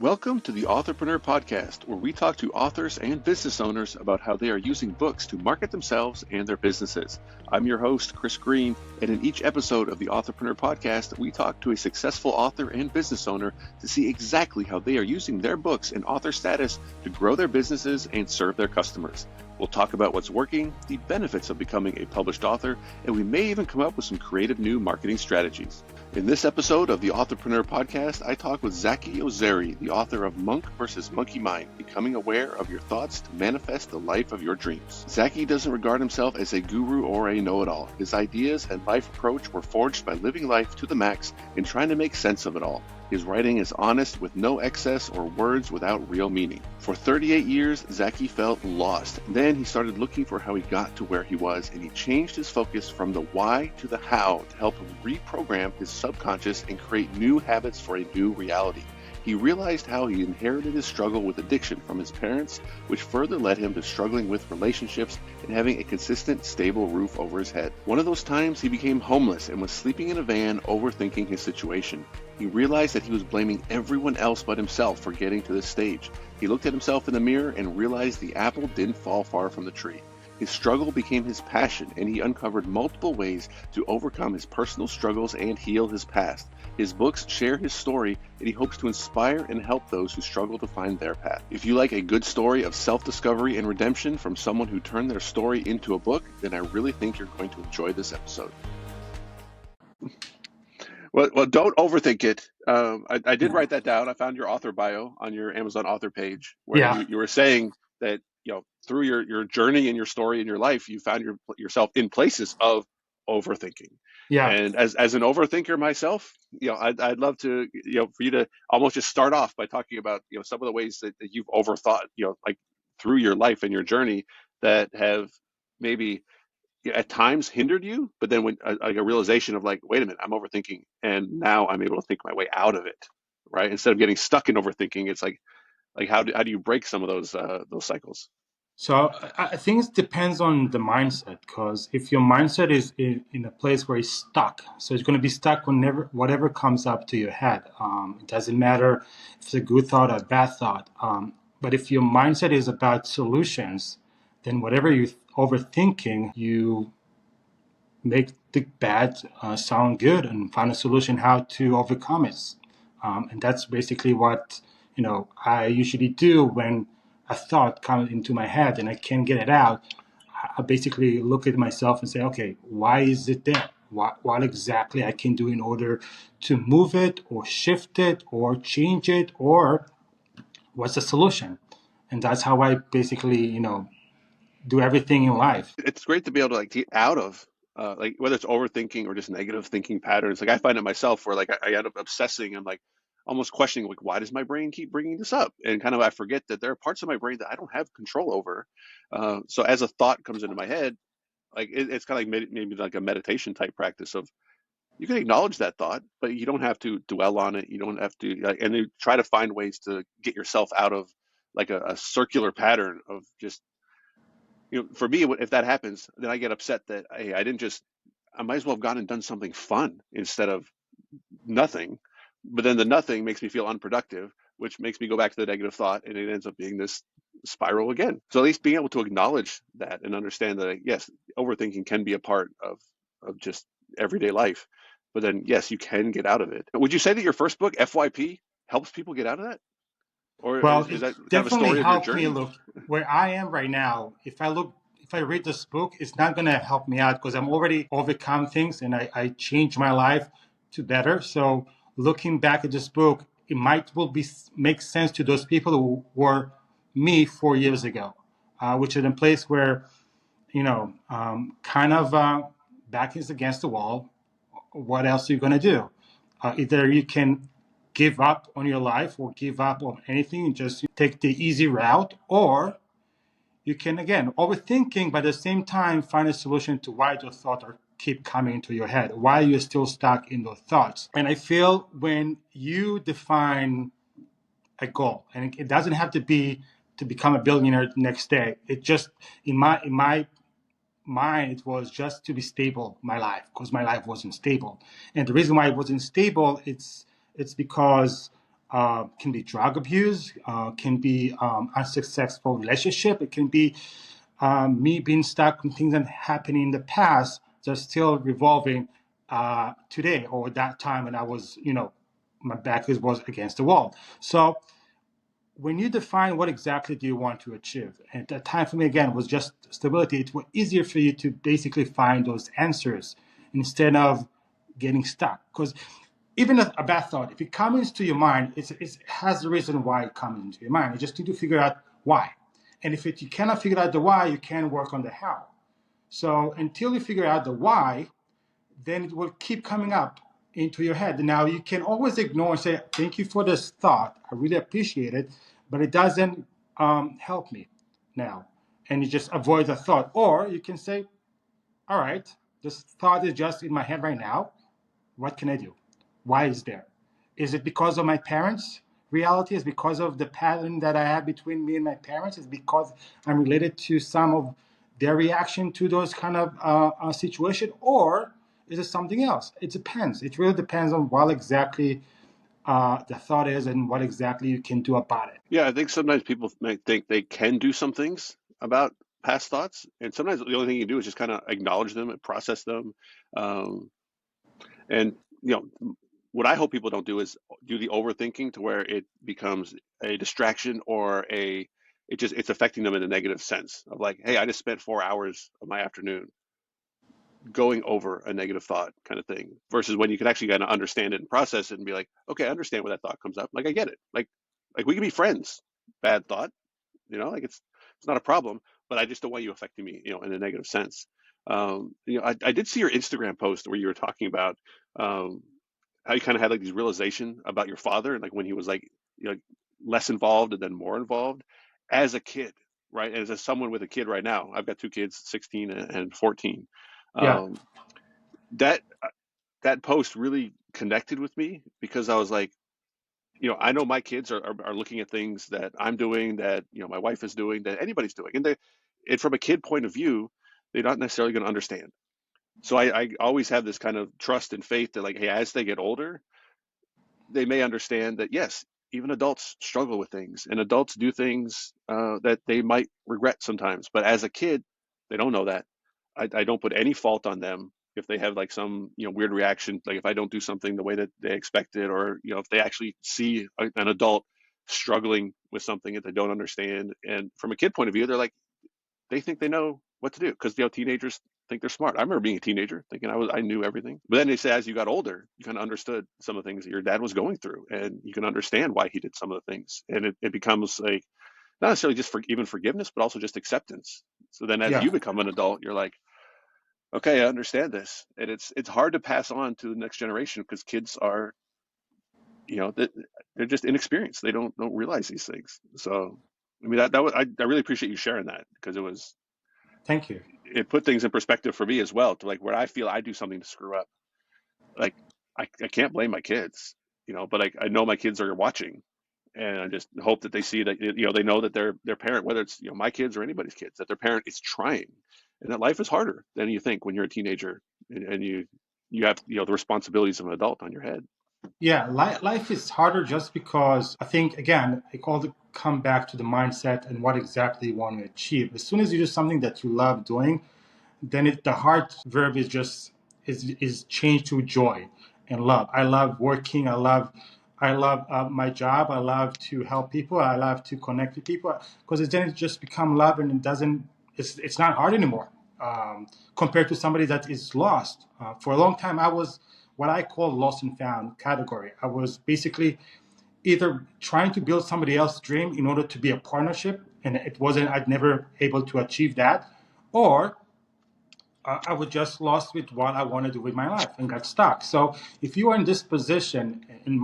Welcome to the Authorpreneur podcast, where we talk to authors and business owners about how they are using books to market themselves and their businesses. I'm your host, Chris Green, and in each episode of the Authorpreneur podcast, we talk to a successful author and business owner to see exactly how they are using their books and author status to grow their businesses and serve their customers. We'll talk about what's working, the benefits of becoming a published author, and we may even come up with some creative new marketing strategies. In this episode of the Authorpreneur podcast, I talk with Tzachi Ozeri, the author of Monk vs. Monkey Mind, Becoming Aware of Your Thoughts to Manifest the Life of Your Dreams. Tzachi doesn't regard himself as a guru or a know-it-all. His ideas and life approach were forged by living life to the max and trying to make sense of it all. His writing is honest with no excess or words without real meaning. For 38 years, Tzachi felt lost. Then he started looking for how he got to where he was, and he changed his focus from the why to the how to help him reprogram his subconscious and create new habits for a new reality. He realized how he inherited his struggle with addiction from his parents, which further led him to struggling with relationships and having a consistent, stable roof over his head. One of those times, he became homeless and was sleeping in a van, overthinking his situation. He realized that he was blaming everyone else but himself for getting to this stage. He looked at himself in the mirror and realized the apple didn't fall far from the tree. His struggle became his passion, and he uncovered multiple ways to overcome his personal struggles and heal his past. His books share his story, and he hopes to inspire and help those who struggle to find their path. If you like a good story of self-discovery and redemption from someone who turned their story into a book, then I really think you're going to enjoy this episode. Well, don't overthink it. I did write that down. I found your author bio on your Amazon author page where Yeah. you were saying that, through your journey and your story in your life, you found yourself in places of overthinking. Yeah. And as an overthinker myself, I'd love to, for you to almost just start off by talking about, some of the ways that you've overthought, like through your life and your journey that have maybe at times hindered you, but then when like a realization of like, wait a minute, I'm overthinking, and now I'm able to think my way out of it, right? Instead of getting stuck in overthinking, it's like how do you break some of those cycles? So I think it depends on the mindset, because if your mindset is in a place where it's stuck, so it's going to be stuck whenever whatever comes up to your head. It doesn't matter if it's a good thought or a bad thought. But if your mindset is about solutions, then whatever you're overthinking, you make the bad sound good and find a solution how to overcome it. And that's basically what I usually do when a thought comes into my head and I can't get it out. I basically look at myself and say, okay, why is it there? What exactly I can do in order to move it or shift it or change it, or what's the solution? And that's how I basically, do everything in life. It's great to be able to like get out of like whether it's overthinking or just negative thinking patterns. Like I find it myself where like I end up obsessing and like almost questioning like why does my brain keep bringing this up, and kind of I forget that there are parts of my brain that I don't have control over. So as a thought comes into my head, like it's kind of like maybe like a meditation type practice of you can acknowledge that thought, but you don't have to dwell on it. You don't have to and you try to find ways to get yourself out of like a circular pattern of just, for me, if that happens, then I get upset that, hey, I might as well have gone and done something fun instead of nothing. But then the nothing makes me feel unproductive, which makes me go back to the negative thought, and it ends up being this spiral again. So at least being able to acknowledge that and understand that, yes, overthinking can be a part of just everyday life. But then, yes, you can get out of it. Would you say that your first book, FYP, helps people get out of that? Or Well, is it that kind of a definitely story of your helped me journey? look where I am right now. If I read this book, it's not going to help me out because I'm already overcome things and I changed my life to better. So looking back at this book, it will be make sense to those people who were me 4 years ago, which is a place where, kind of back is against the wall. What else are you going to do? Either you can give up on your life or give up on anything and just take the easy route, or you can, again, overthinking, but at the same time find a solution to why those thoughts are keep coming into your head, why you're still stuck in those thoughts. And I feel when you define a goal, and it doesn't have to be to become a billionaire next day, it just in my mind, it was just to be stable my life, because my life wasn't stable. And the reason why it wasn't stable, it's because can be drug abuse, can be unsuccessful relationship. It can be me being stuck in things that happened in the past that's still revolving today or that time when I was, my back was against the wall. So when you define what exactly do you want to achieve, and that time for me again was just stability, it was easier for you to basically find those answers instead of getting stuck. Because even a bad thought, if it comes into your mind, it has a reason why it comes into your mind. You just need to figure out why. And if you cannot figure out the why, you can work on the how. So until you figure out the why, then it will keep coming up into your head. Now you can always ignore and say, "Thank you for this thought. I really appreciate it," but it doesn't help me now, and you just avoid the thought. Or you can say, "All right, this thought is just in my head right now. What can I do? Why is there? Is it because of my parents' reality? Is it because of the pattern that I have between me and my parents? Is it because I'm related to some of their reaction to those kind of situation? Or is it something else?" It depends. It really depends on what exactly the thought is and what exactly you can do about it. Yeah, I think sometimes people might think they can do some things about past thoughts, and sometimes the only thing you do is just kind of acknowledge them and process them. Um, and what I hope people don't do is do the overthinking to where it becomes a distraction or it's affecting them in a negative sense of like, hey, I just spent 4 hours of my afternoon going over a negative thought kind of thing versus when you can actually kind of understand it and process it and be like, okay, I understand where that thought comes up. Like I get it. Like we can be friends. Bad thought, like it's not a problem, but I just don't want you affecting me, in a negative sense. I did see your Instagram post where you were talking about how you kind of had like these realization about your father and like when he was like, less involved and then more involved as a kid, right? And as someone with a kid right now, I've got two kids, 16 and 14. Yeah, Um, that that post really connected with me because I was like, I know my kids are looking at things that I'm doing, that my wife is doing, that anybody's doing, and from a kid point of view, they're not necessarily going to understand. So I always have this kind of trust and faith that like, hey, as they get older, they may understand that yes, even adults struggle with things, and adults do things that they might regret sometimes. But as a kid, they don't know that. I don't put any fault on them if they have like some weird reaction, like if I don't do something the way that they expected, or if they actually see an adult struggling with something that they don't understand. And from a kid point of view, they think they know what to do because teenagers think they're smart. I remember being a teenager thinking I knew everything. But then they say as you got older, you kind of understood some of the things that your dad was going through, and you can understand why he did some of the things. And it becomes like not necessarily just for even forgiveness, but also just acceptance. So then as yeah. you become an adult, you're like, okay, I understand this. And it's hard to pass on to the next generation because kids are, they're just inexperienced. They don't realize these things. So I mean that was, I really appreciate you sharing that because Thank you. it put things in perspective for me as well to like where I feel I do something to screw up. Like I can't blame my kids, but I know my kids are watching, and I just hope that they see that they know that their parent, whether it's my kids or anybody's kids, that their parent is trying, and that life is harder than you think when you're a teenager, and you have the responsibilities of an adult on your head. Yeah, life is harder just because I think, again, it all come back to the mindset and what exactly you want to achieve. As soon as you do something that you love doing, then the hard verb is changed to joy and love. I love working. I love my job. I love to help people. I love to connect with people because then it just become love and it doesn't. It's not hard anymore compared to somebody that is lost. For a long time, I was what I call lost and found category. I was basically either trying to build somebody else's dream in order to be a partnership, and it wasn't. I'd never able to achieve that, or I was just lost with what I want to do with my life and got stuck. So if you are in this position, in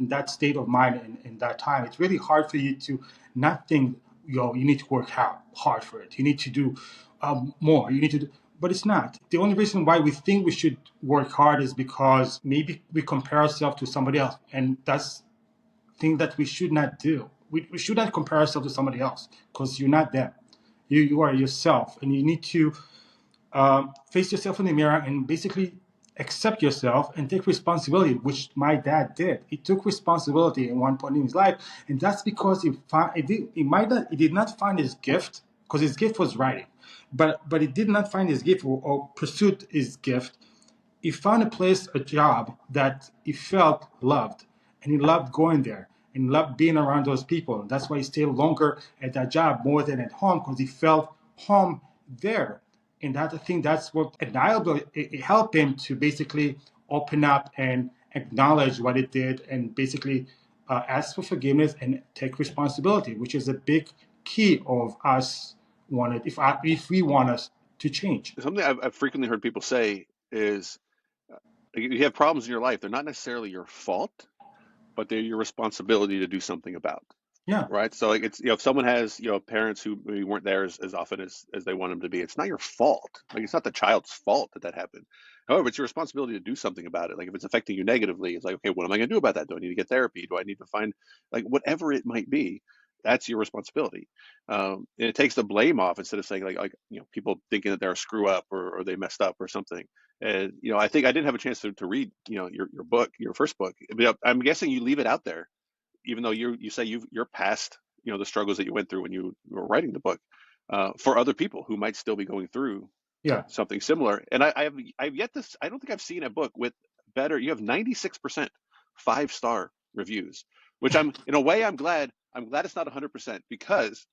that state of mind, in that time, it's really hard for you to not think, you need to work hard for it. You need to do more. You need to do, but it's not. The only reason why we think we should work hard is because maybe we compare ourselves to somebody else. And that's thing that we should not do. We should not compare ourselves to somebody else because you're not them. You are yourself, and you need to face yourself in the mirror and basically accept yourself and take responsibility, which my dad did. He took responsibility at one point in his life, and that's because he did not find his gift, because his gift was writing, but he did not find his gift or pursued his gift. He found a job that he felt loved, and he loved going there and loved being around those people. And that's why he stayed longer at that job more than at home, because he felt home there. And that, I think that's what it helped him to basically open up and acknowledge what he did, and basically ask for forgiveness and take responsibility, which is a big key of us if we want us to change. Something I've frequently heard people say is you have problems in your life. They're not necessarily your fault, but they're your responsibility to do something about. Yeah. Right. So like it's, if someone has, parents who maybe weren't there as often as they want them to be, it's not your fault. Like it's not the child's fault that happened. However, it's your responsibility to do something about it. Like if it's affecting you negatively, it's like, okay, what am I going to do about that? Do I need to get therapy? Do I need to find, like, whatever it might be? That's your responsibility. And it takes the blame off instead of saying people thinking that they're a screw up or they messed up or something. And I think I didn't have a chance to read your book, your first book. But I'm guessing you leave it out there, even though you say you're past the struggles that you went through when you were writing the book, for other people who might still be going through something similar. And I've yet to, I don't think I've seen a book with better. You have 96% 5-star reviews, which in a way I'm glad it's not 100%, because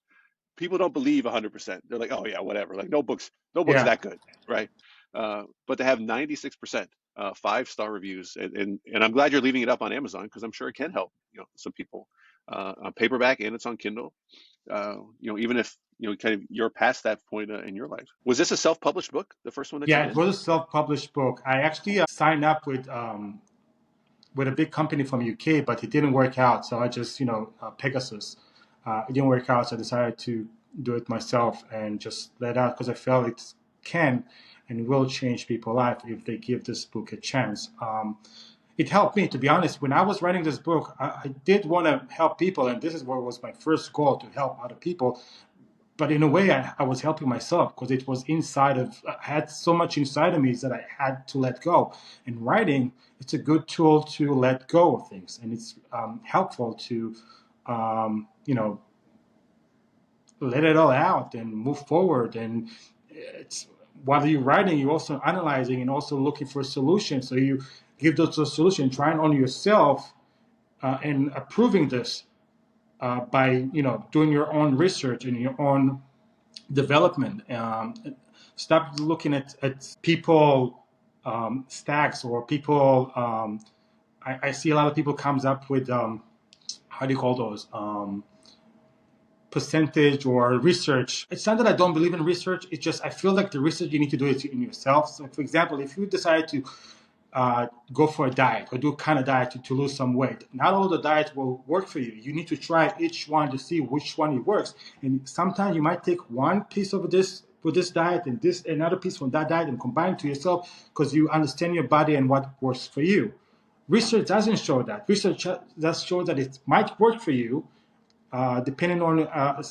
people don't believe 100%. They're like, oh yeah, whatever, like no book's that good, right? But to have 96% 5-star reviews, and I'm glad you're leaving it up on Amazon, because I'm sure it can help some people, on paperback, and it's on Kindle. Even if kind of you're past that point in your life. Was this a self-published book, the first one that you Yeah, did? it was a self-published book. I actually signed up with a big company from UK, but it didn't work out. So I just, Pegasus, it didn't work out. So I decided to do it myself and just let out, because I felt it can and will change people's life if they give this book a chance. It helped me, to be honest. When I was writing this book, I did want to help people, and this is what was my first goal, to help other people. But in a way, I was helping myself, because it was I had so much inside of me that I had to let go. And writing, it's a good tool to let go of things. And it's helpful to, let it all out and move forward. And it's, while you're writing, you're also analyzing and also looking for solutions. So you give those solutions, trying on yourself, and approving this by, doing your own research and your own development. Stop looking at people stacks or people. I see a lot of people comes up with how do you call those, percentage or research. It's not that I don't believe in research. It's just I feel like the research, you need to do it in yourself. So, for example, if you decide to go for a diet or do a kind of diet to lose some weight, not all the diets will work for you. You need to try each one to see which one it works. And sometimes you might take one piece of this for this diet and this another piece from that diet and combine it to yourself, because you understand your body and what works for you. Research doesn't show that. Research does show that it might work for you, depending on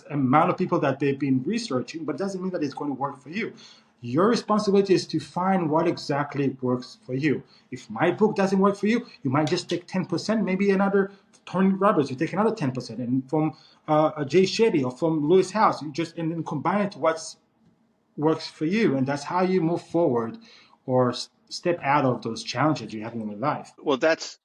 amount of people that they've been researching, but it doesn't mean that it's going to work for you. Your responsibility is to find what exactly works for you. If my book doesn't work for you, you might just take 10%, maybe another Tony Roberts, you take another 10%, and from Jay Shetty or from Lewis House, and then combine it to what works for you, and that's how you move forward or step out of those challenges you have in your life. Well, that's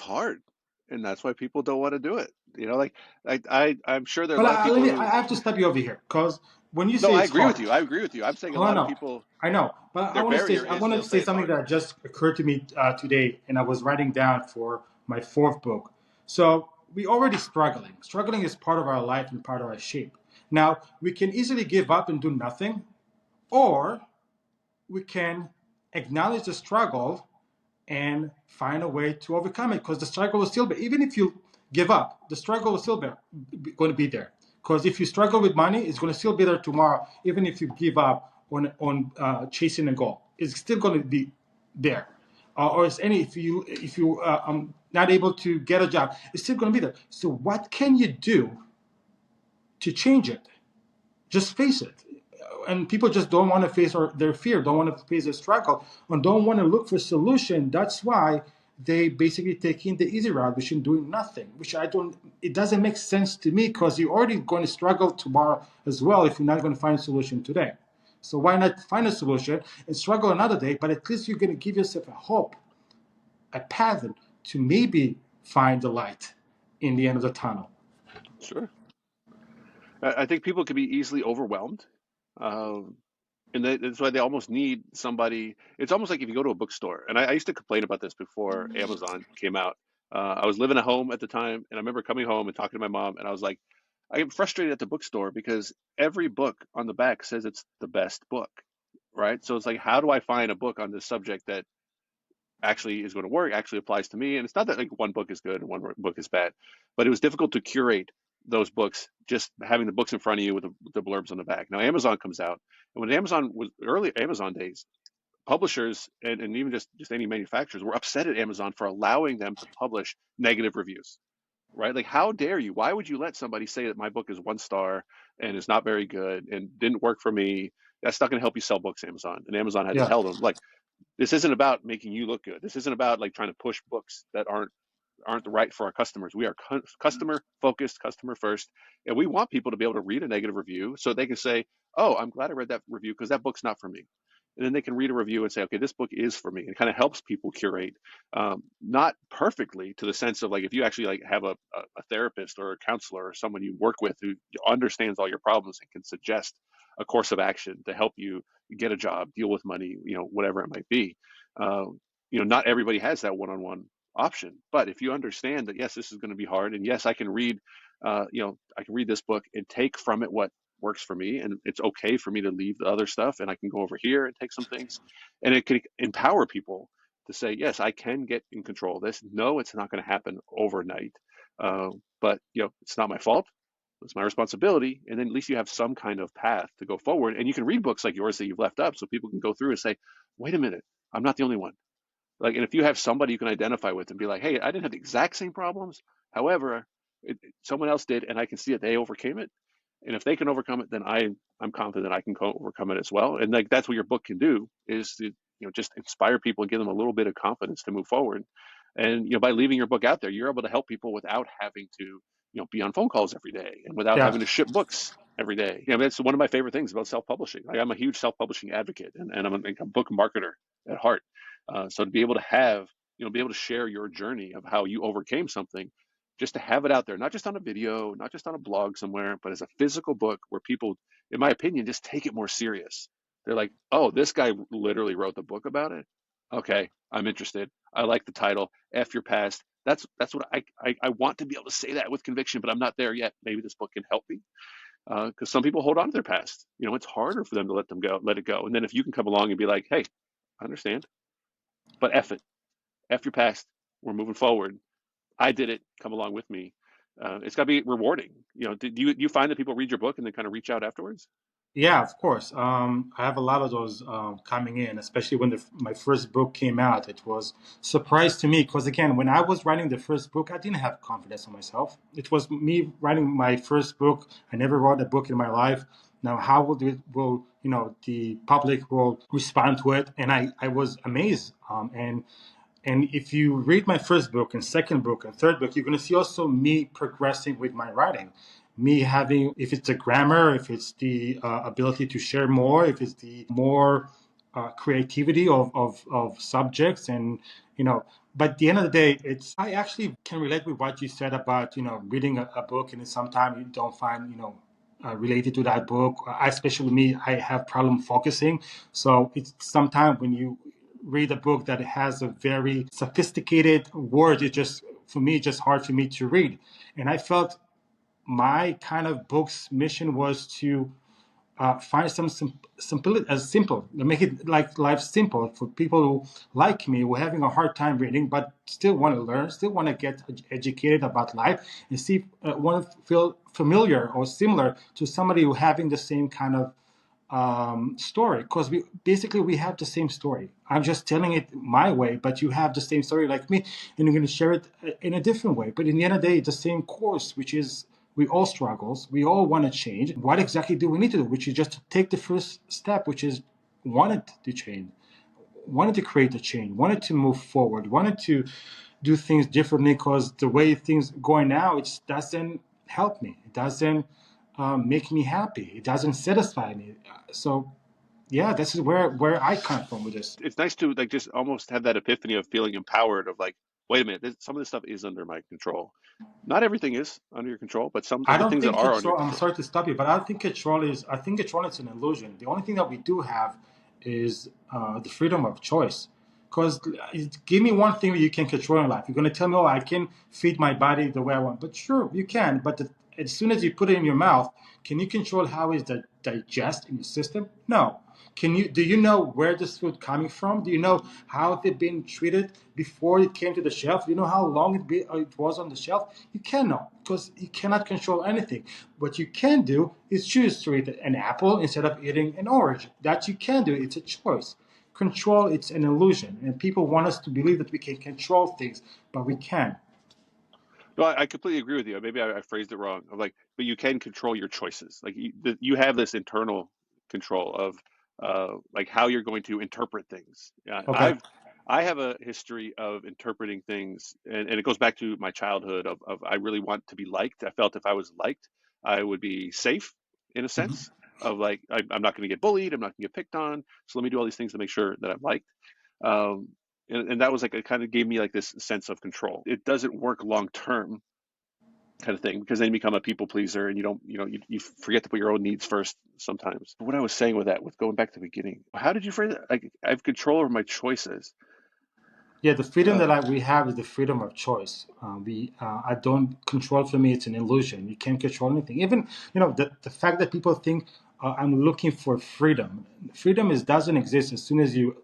hard, and that's why people don't want to do it. I'm sure there are a lot of people I have to stop you over here, because when you No, say I it's agree with hard, you. I agree with you. I'm saying a oh, lot of people, I know, but their barrier I is want they'll to say say it's something hard. that just occurred to me today, and I was writing down for my fourth book. So we already struggling. Struggling is part of our life and part of our shape. Now we can easily give up and do nothing, or we can acknowledge the struggle and find a way to overcome it, because the struggle will still be, even if you give up, the struggle will still be going to be there. Because if you struggle with money, it's going to still be there tomorrow, even if you give up on chasing a goal. It's still going to be there. Or it's if you not able to get a job, it's still going to be there. So what can you do to change it? Just face it. and people just don't want to face their fear, don't want to face their struggle, and don't want to look for solution. That's why they basically taking the easy route, which is doing nothing. Which I don't. It doesn't make sense to me because you're already going to struggle tomorrow as well if you're not going to find a solution today. So why not find a solution and struggle another day? But at least you're going to give yourself a hope, a path to maybe find the light in the end of the tunnel. Sure. I think people can be easily overwhelmed. Um, and that's why they almost need somebody. It's almost like if you go to a bookstore, and I used to complain about this before Amazon came out. I was living at home at the time, and I remember coming home and talking to my mom, and I was like, I get frustrated at the bookstore because every book on the back says it's the best book, right? So it's like, how do I find a book on this subject that actually is going to work, actually applies to me? And it's not that like one book is good and one book is bad, but it was difficult to curate those books just having the books in front of you with the blurbs on the back. Now Amazon comes out, and when Amazon was early Amazon days, publishers and even just any manufacturers were upset at Amazon for allowing them to publish negative reviews, right? Like, how dare you? Why would you let somebody say that my book is 1 star and is not very good and didn't work for me? That's not going to help you sell books, Amazon. And Amazon had to Yeah, tell them, like, this isn't about making you look good. This isn't about like trying to push books that aren't right for our customers. We are customer focused, customer first, and we want people to be able to read a negative review so they can say, "Oh, I'm glad I read that review because that book's not for me." And then they can read a review and say, "Okay, this book is for me." It kind of helps people curate, not perfectly to the sense of like if you actually like have a therapist or a counselor or someone you work with who understands all your problems and can suggest a course of action to help you get a job, deal with money, whatever it might be. Uh, not everybody has that one-on-one option. But if you understand that, yes, this is going to be hard, and yes, I can read, I can read this book and take from it what works for me, and it's okay for me to leave the other stuff, and I can go over here and take some things, and it can empower people to say, yes, I can get in control of this. No, it's not going to happen overnight, but it's not my fault. It's my responsibility, and then at least you have some kind of path to go forward, and you can read books like yours that you've left up, so people can go through and say, "Wait a minute, I'm not the only one." Like, and if you have somebody you can identify with and be like, "Hey, I didn't have the exact same problems. However, someone else did, and I can see that they overcame it. And if they can overcome it, then I'm confident I can overcome it as well." And like that's what your book can do is to just inspire people and give them a little bit of confidence to move forward. And by leaving your book out there, you're able to help people without having to be on phone calls every day and without yeah, having to ship books every day. That's one of my favorite things about self-publishing. Like, I'm a huge self-publishing advocate, and I'm a book marketer at heart. So to be able to have, be able to share your journey of how you overcame something, just to have it out there, not just on a video, not just on a blog somewhere, but as a physical book where people, in my opinion, just take it more serious. They're like, "Oh, this guy literally wrote the book about it. Okay, I'm interested. I like the title. F your past." That's what I want to be able to say that with conviction, but I'm not there yet. Maybe this book can help me, because some people hold on to their past. It's harder for them to let it go. And then if you can come along and be like, "Hey, I understand, but F it, F your past. We're moving forward. I did it. Come along with me." It's got to be rewarding. Do you find that people read your book and then kind of reach out afterwards? yeah, of course. I have a lot of those coming in, especially when my first book came out. It was surprise to me because again, when I was writing the first book, I didn't have confidence in myself. It was me writing my first book. I never wrote a book in my life. Now, how will the public will respond to it? And I was amazed. And if you read my first book and second book and third book, you're going to see also me progressing with my writing. Me having, if it's the grammar, if it's the ability to share more, if it's the more creativity of subjects but at the end of the day, I actually can relate with what you said about, reading a book and then sometimes you don't find, related to that book. Especially me, I have problem focusing. So it's sometimes when you read a book that has a very sophisticated word, it just for me just hard for me to read. And I felt my kind of book's mission was to find some simple, make it like life simple for people who like me, who are having a hard time reading, but still want to learn, still want to get educated about life, and see want to feel familiar or similar to somebody who having the same kind of story, because we have the same story. I'm just telling it my way, but you have the same story like me, and you're going to share it in a different way. But in the end of the day, it's the same course, which is We all struggles. We all want to change. What exactly do we need to do? Which is just to take the first step, which is wanted to change, wanted to create a change, wanted to move forward, wanted to do things differently because the way things going now, it doesn't help me. It doesn't make me happy. It doesn't satisfy me. So yeah, this is where I come from with this. It's nice to like just almost have that epiphany of feeling empowered of like, wait a minute, some of this stuff is under my control. Not everything is under your control, but some of I the don't things that think are under your control. I'm control. sorry to stop you, but I don't think control is. I think control is an illusion. The only thing that we do have is the freedom of choice. Because give me one thing that you can control in life. You're going to tell me, oh, I can feed my body the way I want. But sure, you can. But as soon as you put it in your mouth, can you control how it's digest in your system? No. Can you? Do you know where this food coming from? Do you know how they've been treated before it came to the shelf? Do you know how long it was on the shelf? You cannot, because you cannot control anything. What you can do is choose to eat an apple instead of eating an orange. That you can do. It's a choice. Control, it's an illusion, and people want us to believe that we can control things, but we can't. No, I completely agree with you. Maybe I phrased it wrong. Of like, but you can control your choices. Like you have this internal control of like how you're going to interpret things. Okay. I have a history of interpreting things, and it goes back to my childhood of I really want to be liked. I felt if I was liked, I would be safe in a Mhm. sense of like I'm not going to get bullied, I'm not going to get picked on. So let me do all these things to make sure that I'm liked. Um, and that was like it kind of gave me like this sense of control. It doesn't work long term kind of thing because then you become a people pleaser and you don't you forget to put your own needs first sometimes. What I was saying with that, with going back to the beginning, how did you phrase it? Like I have control over my choices. Yeah, the freedom uh, we have is the freedom of choice. I don't control. For me, it's an illusion. You can't control anything. Even the fact that people think I'm looking for freedom. Freedom is doesn't exist as soon as you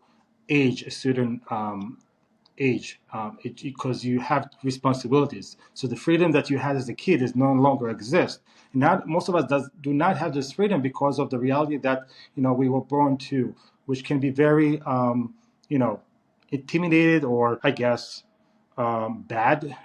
age a certain age, because you have responsibilities. So the freedom that you had as a kid is no longer exist. And now most of us do not have this freedom because of the reality that we were born to, which can be very you know intimidated, or I guess bad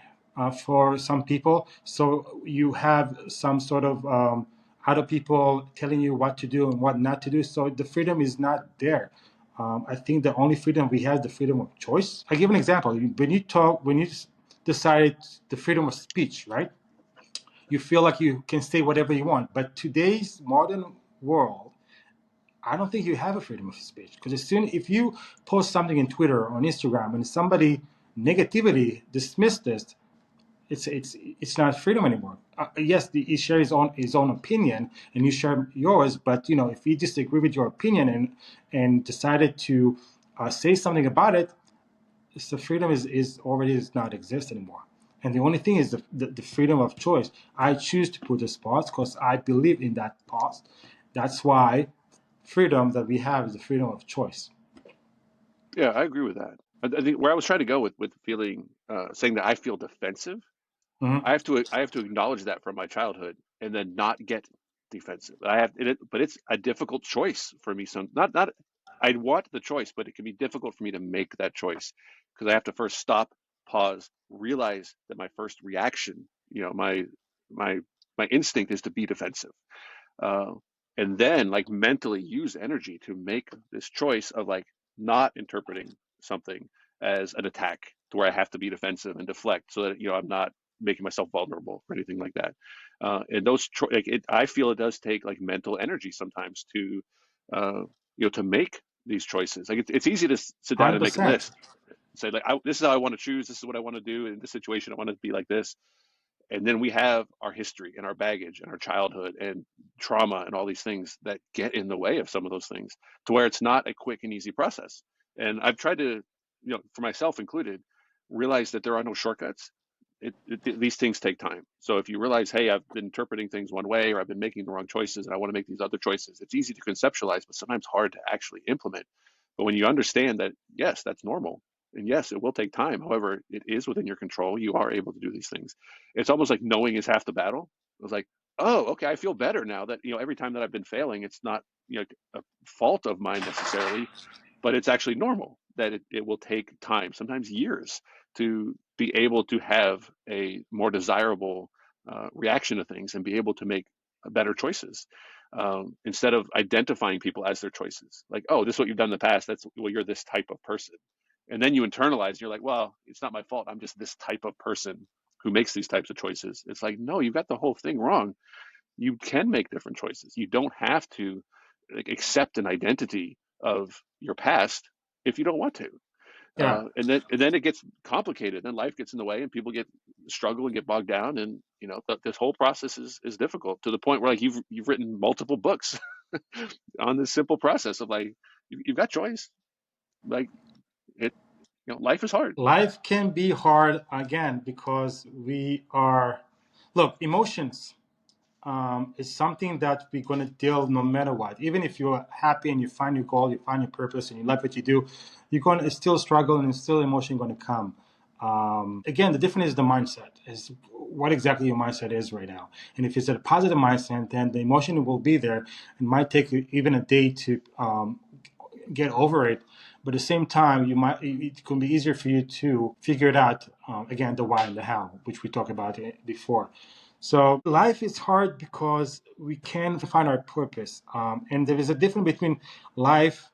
for some people. So you have some sort of other people telling you what to do and what not to do. So the freedom is not there. I think the only freedom we have is the freedom of choice. I give an example. When you decide the freedom of speech, right? You feel like you can say whatever you want. But today's modern world, I don't think you have a freedom of speech, because as soon if you post something in Twitter or on Instagram and somebody negativity dismiss this, it's not freedom anymore. Yes, he shares his own opinion, and you share yours. But if he disagree with your opinion and decided to say something about it, the freedom is already does not exist anymore. And the only thing is the freedom of choice. I choose to put this pause because I believe in that pause. That's why freedom that we have is the freedom of choice. yeah, I agree with that. I think where I was trying to go with feeling saying that I feel defensive, Mm-hmm. I have to acknowledge that from my childhood and then not get defensive. But it's a difficult choice for me. Not I want the choice, but it can be difficult for me to make that choice because I have to first stop, pause, realize that my first reaction, my my instinct is to be defensive, uh, and then like mentally use energy to make this choice of like not interpreting something as an attack to where I have to be defensive and deflect so that I'm not making myself vulnerable or anything like that. And I feel it does take like mental energy sometimes to to make these choices. Like it's easy to sit down and make a 100%. list and say like this is how I want to choose. This is what I want to do in this situation. I want to be like this, and then we have our history and our baggage and our childhood and trauma and all these things that get in the way of some of those things to where it's not a quick and easy process. And I've tried to, for myself included, realize that there are no shortcuts. These things take time. So if you realize, hey, I've been interpreting things one way or I've been making the wrong choices and I want to make these other choices, it's easy to conceptualize, but sometimes hard to actually implement. But when you understand that, yes, that's normal. And yes, it will take time. However, it is within your control. You are able to do these things. It's almost like knowing is half the battle. It was like, oh, okay, I feel better now that, every time that I've been failing, it's not, a fault of mine necessarily, but it's actually normal that it will take time, sometimes years, to be able to have a more desirable reaction to things and be able to make better choices, instead of identifying people as their choices. Like, oh, this is what you've done in the past. Well, you're this type of person. And then you internalize, you're like, well, it's not my fault. I'm just this type of person who makes these types of choices. It's like, no, you've got the whole thing wrong. You can make different choices. You don't have to, like, accept an identity of your past if you don't want to. Yeah. And then it gets complicated. Then life gets in the way, and people struggle and get bogged down. And this whole process is difficult, to the point where, like, you've written multiple books on this simple process of, like, you've got choice. Like, it, life is hard. Life can be hard again because look, emotions is something that we're going to deal no matter what. Even if you're happy and you find your goal, you find your purpose, and you love what you do, you're going to still struggle, and still emotion going to come. Again, the difference is the mindset, is what exactly your mindset is right now. And if it's a positive mindset, then the emotion will be there. It might take you even a day to get over it. But at the same time, it can be easier for you to figure it out. Again, the why and the how, which we talked about before. So life is hard because we can't find our purpose. And there is a difference between life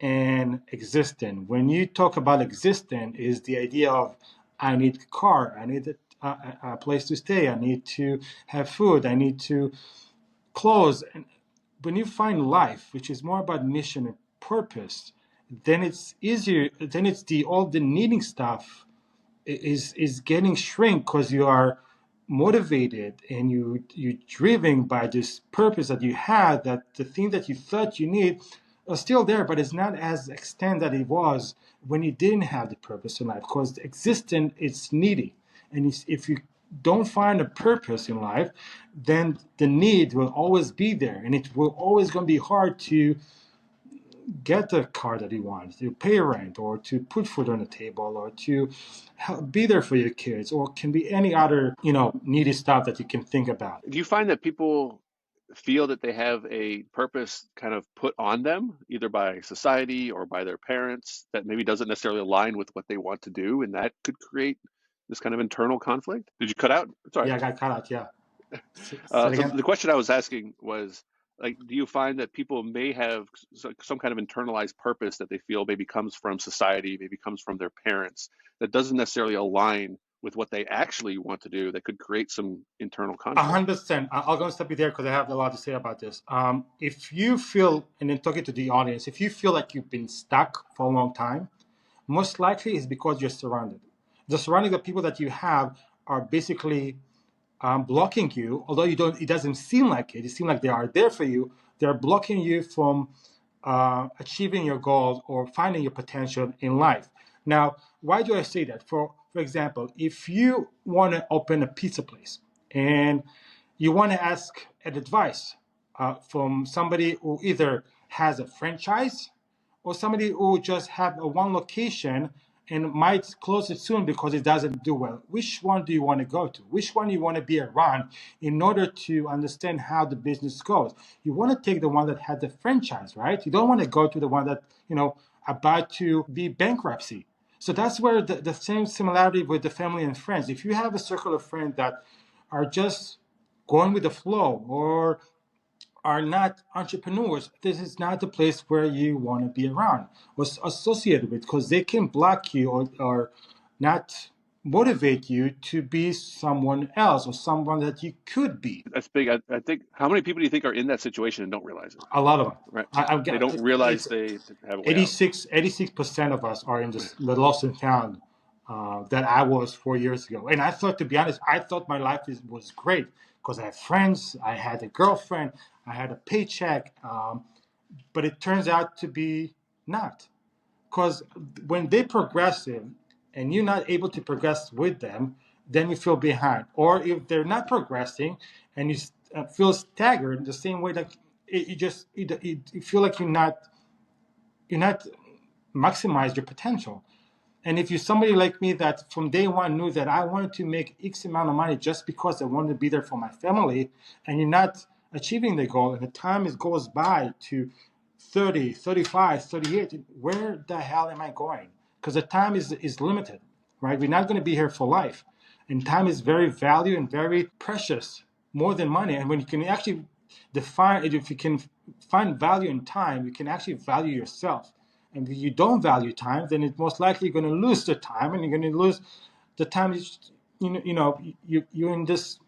and existing. When you talk about existing, is the idea of, I need a car, I need a place to stay, I need to have food, I need to clothes. And when you find life, which is more about mission and purpose, then it's easier. Then it's all the needing stuff is getting shrink, because you are motivated and you're driven by this purpose that you had, that the thing that you thought you need are still there, but it's not as extent that it was when you didn't have the purpose in life, because existence is needy. And if you don't find a purpose in life, then the need will always be there, and it will always going to be hard to get the car that you want, to pay rent, or to put food on the table, or to be there for your kids, or can be any other needy stuff that you can think about. Do you find that people feel that they have a purpose kind of put on them, either by society or by their parents, that maybe doesn't necessarily align with what they want to do, and that could create this kind of internal conflict? Did you cut out? Sorry. Yeah, I got cut out. Yeah. Say it So again. the question I was asking was, like, do you find that people may have some kind of internalized purpose that they feel maybe comes from society, maybe comes from their parents, that doesn't necessarily align with what they actually want to do, that could create some internal conflict? 100%. I'll go and stop you there because I have a lot to say about this. If you feel, and then talking to the audience, if you feel like you've been stuck for a long time, most likely it's because you're surrounded. The surrounding of people that you have are basically blocking you, although you don't. It doesn't seem like it. It seems like they are there for you. They're blocking you from achieving your goals or finding your potential in life. Now, why do I say that? For example, if you want to open a pizza place and you want to ask an advice from somebody who either has a franchise or somebody who just have a one location and might close it soon because it doesn't do well. Which one do you want to go to? Which one do you want to be around in order to understand how the business goes? You want to take the one that had the franchise, right? You don't want to go to the one that, about to be bankruptcy. So that's where the same similarity with the family and friends. If you have a circle of friends that are just going with the flow, or are not entrepreneurs, this is not the place where you want to be around or associated with, because they can block you, or not motivate you to be someone else or someone that you could be. That's big. I think, how many people do you think are in that situation and don't realize it? A lot of them. Right? I've They got don't realize it's they have a way out. 86% of us are in this the lost and found that I was 4 years ago. And I thought, to be honest, I thought my life was great because I had friends, I had a girlfriend, I had a paycheck, but it turns out to be not. Because when they progressive and you're not able to progress with them, then you feel behind. Or if they're not progressing and you feel staggered, the same way that you feel like you're not maximize your potential. And if you're somebody like me that from day one knew that I wanted to make X amount of money just because I wanted to be there for my family, and you're not achieving the goal, and the time goes by to 30, 35, 38, where the hell am I going? Because the time is limited, right? We're not going to be here for life. And time is very valuable and very precious, more than money. And when you can actually define it, if you can find value in time, you can actually value yourself. And if you don't value time, then it's most likely going to lose the time, and you're going to lose the time you're in this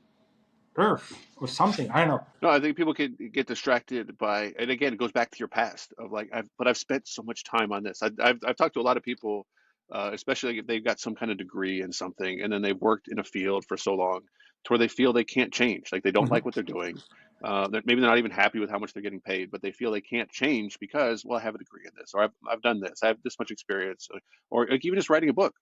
earth or something. I don't know. No, I think people can get distracted by, and again, it goes back to your past of like, I've spent so much time on this. I've talked to a lot of people, especially if they've got some kind of degree in something, and then they've worked in a field for so long to where they feel they can't change. Like they don't like Mhm. what they're doing. That maybe they're not even happy with how much they're getting paid, but they feel they can't change because, well, I have a degree in this, or I've done this, I have this much experience, or like even just writing a book.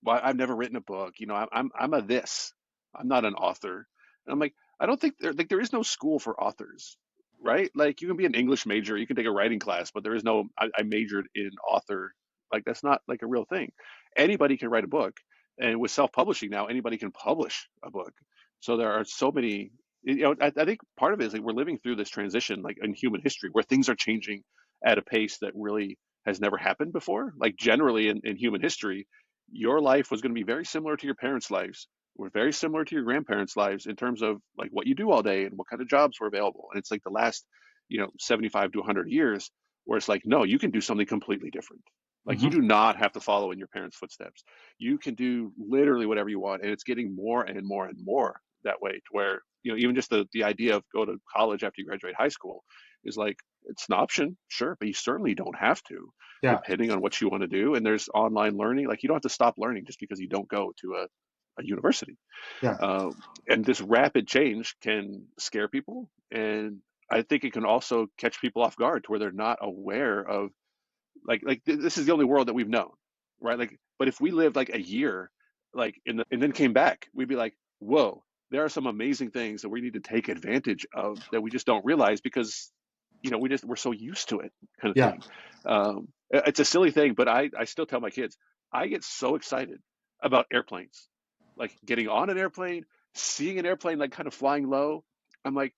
Well, I've never written a book. I'm a this. I'm not an author. And I'm like, I don't think there is no school for authors, right? Like you can be an English major, you can take a writing class, but there is no I majored in author. Like that's not like a real thing. Anybody can write a book, and with self-publishing now, anybody can publish a book. So there are so many. I think part of it is like we're living through this transition, like in human history, where things are changing at a pace that really has never happened before. Like generally in human history, your life was going to be very similar to your parents' lives, were very similar to your grandparents' lives in terms of like what you do all day and what kind of jobs were available. And it's like the last, 75 to 100 years where it's like, no, you can do something completely different. Like you Mhm. do not have to follow in your parents' footsteps. You can do literally whatever you want. And it's getting more and more and more that way to where, even just the idea of go to college after you graduate high school is like, it's an option, sure, but you certainly don't have to, Yeah, depending on what you want to do. And there's online learning. Like you don't have to stop learning just because you don't go to a university. yeah, Uh, and this rapid change can scare people. And I think it can also catch people off guard to where they're not aware of this is the only world that we've known, right? Like, but if we lived like a year, and then came back, we'd be like, whoa, there are some amazing things that we need to take advantage of that we just don't realize because, we're so used to it, kind of yeah, thing. It's a silly thing, but I still tell my kids, I get so excited about airplanes, like getting on an airplane, seeing an airplane like kind of flying low. I'm like,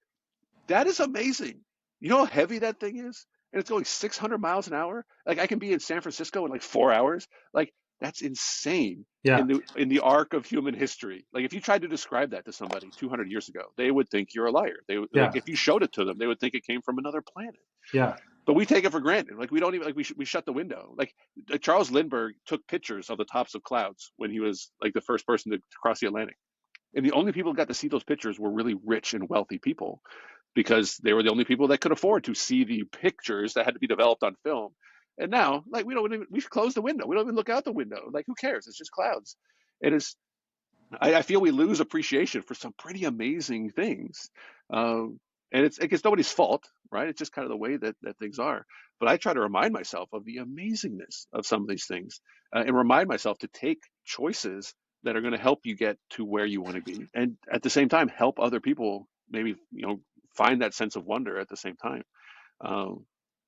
that is amazing. You know how heavy that thing is? And it's going 600 miles an hour. Like I can be in San Francisco in like 4 hours. Like that's insane yeah, in the arc of human history. Like if you tried to describe that to somebody 200 years ago, they would think you're a liar. Like yeah, if you showed it to them, they would think it came from another planet. yeah. But we take it for granted. Like we don't even like we shut the window. Like Charles Lindbergh took pictures of the tops of clouds when he was like the first person to cross the Atlantic. And the only people who got to see those pictures were really rich and wealthy people because they were the only people that could afford to see the pictures that had to be developed on film. And now, like, we close the window. We don't even look out the window. Like, who cares? It's just clouds. It is, I feel we lose appreciation for some pretty amazing things. And it's nobody's fault, right? It's just kind of the way that things are. But I try to remind myself of the amazingness of some of these things and remind myself to take choices that are going to help you get to where you want to be. And at the same time, help other people maybe, find that sense of wonder at the same time. Um,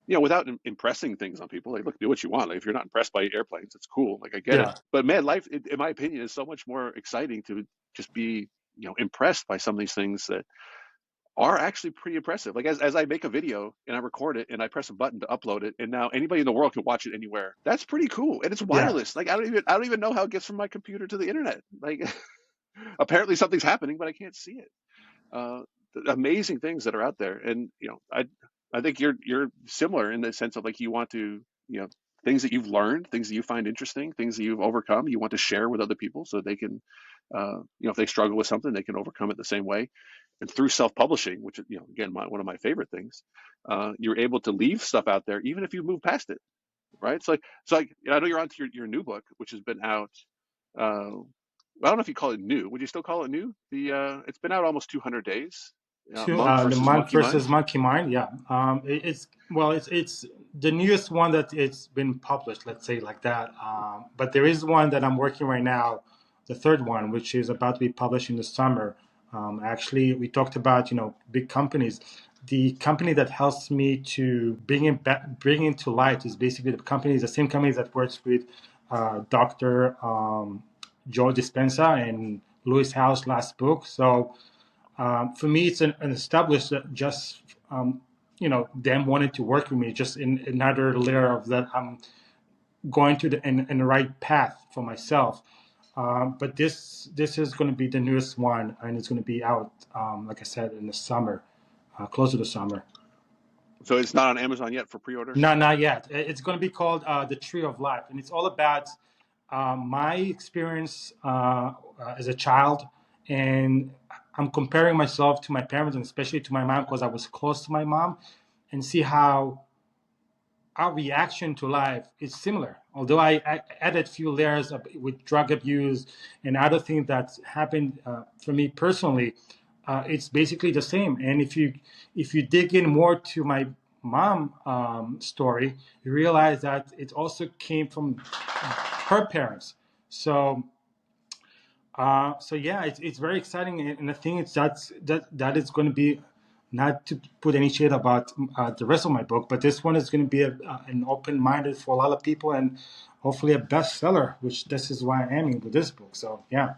without impressing things on people, like, look, do what you want. Like, if you're not impressed by airplanes, it's cool. Like, I get it. Yeah, But man, life, in my opinion, is so much more exciting to just be, impressed by some of these things that are actually pretty impressive. Like, as I make a video and I record it and I press a button to upload it, and now anybody in the world can watch it anywhere. That's pretty cool. And it's yeah, wireless. Like, I don't even know how it gets from my computer to the internet. Like, apparently something's happening, but I can't see it. uh, Amazing things that are out there. And I think you're similar in the sense of like you want to things that you've learned, things that you find interesting, things that you've overcome, you want to share with other people so they can if they struggle with something, they can overcome it the same way. And through self-publishing, which is again one of my favorite things, you're able to leave stuff out there even if you move past it, right? It's like I know you're on to your new book, which has been out. I don't know if you call it new. Would you still call it new? It's been out almost 200 days. to Monk the versus monk Monkey Mind. versus monkey mind. Yeah, it's well, it's the newest one that it's been published. Let's say like that. But there is one that I'm working right now, the third one, which is about to be published in the summer. Actually, we talked about big companies. The company that helps me to bring into light is basically the same company that works with Doctor Joe Dispenza and Lewis Howes' last book. So for me, it's an established just them wanting to work with me, just in another layer of that I'm going to in the right path for myself. But this is going to be the newest one, and it's going to be out, like I said, in the summer, close to the summer. So it's not on Amazon yet for pre-order? No, not yet. It's going to be called The Tree of Life, and it's all about my experience as a child, and I'm comparing myself to my parents, and especially to my mom, because I was close to my mom, and see how our reaction to life is similar. Although I added a few layers with drug abuse and other things that happened for me personally, it's basically the same. And if you dig in more to my mom story, you realize that it also came from her parents. So yeah, it's very exciting, and I think that is going to be, not to put any shade about the rest of my book, but this one is going to be an open-minded for a lot of people, and hopefully a bestseller, which this is why I'm aiming with this book. So yeah.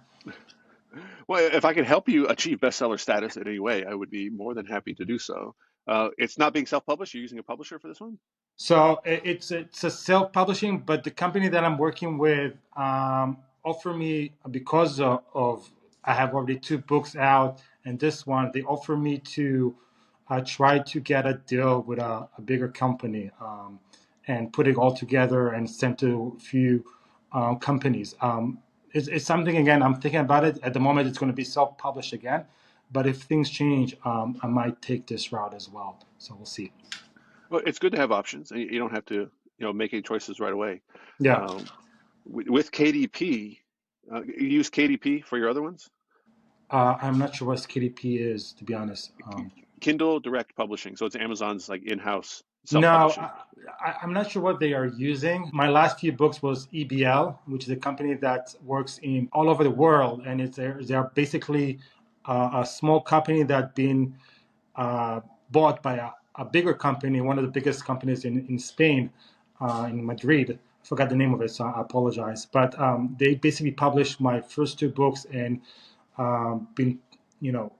Well, if I can help you achieve bestseller status in any way, I would be more than happy to do so. It's not being self-published. You're using a publisher for this one? So it's a self-publishing, but the company that I'm working with offer me, because of I have already two books out, and this one they offer me to try to get a deal with a bigger company, and put it all together and send to a few companies. It's something, again, I'm thinking about it. At the moment, it's going to be self-published again, but if things change, I might take this route as well. So we'll see. Well, it's good to have options, and you don't have to, make any choices right away. Yeah. Um, with KDP, you use KDP for your other ones? I'm not sure what KDP is, to be honest. Kindle Direct Publishing. So it's Amazon's like in-house No, self-publishing. I'm not sure what they are using. My last few books was EBL, which is a company that works in all over the world, and they're basically a small company that been bought by a bigger company, one of the biggest companies in Spain, in Madrid. I forgot the name of it, so I apologize. But they basically published my first two books, and been,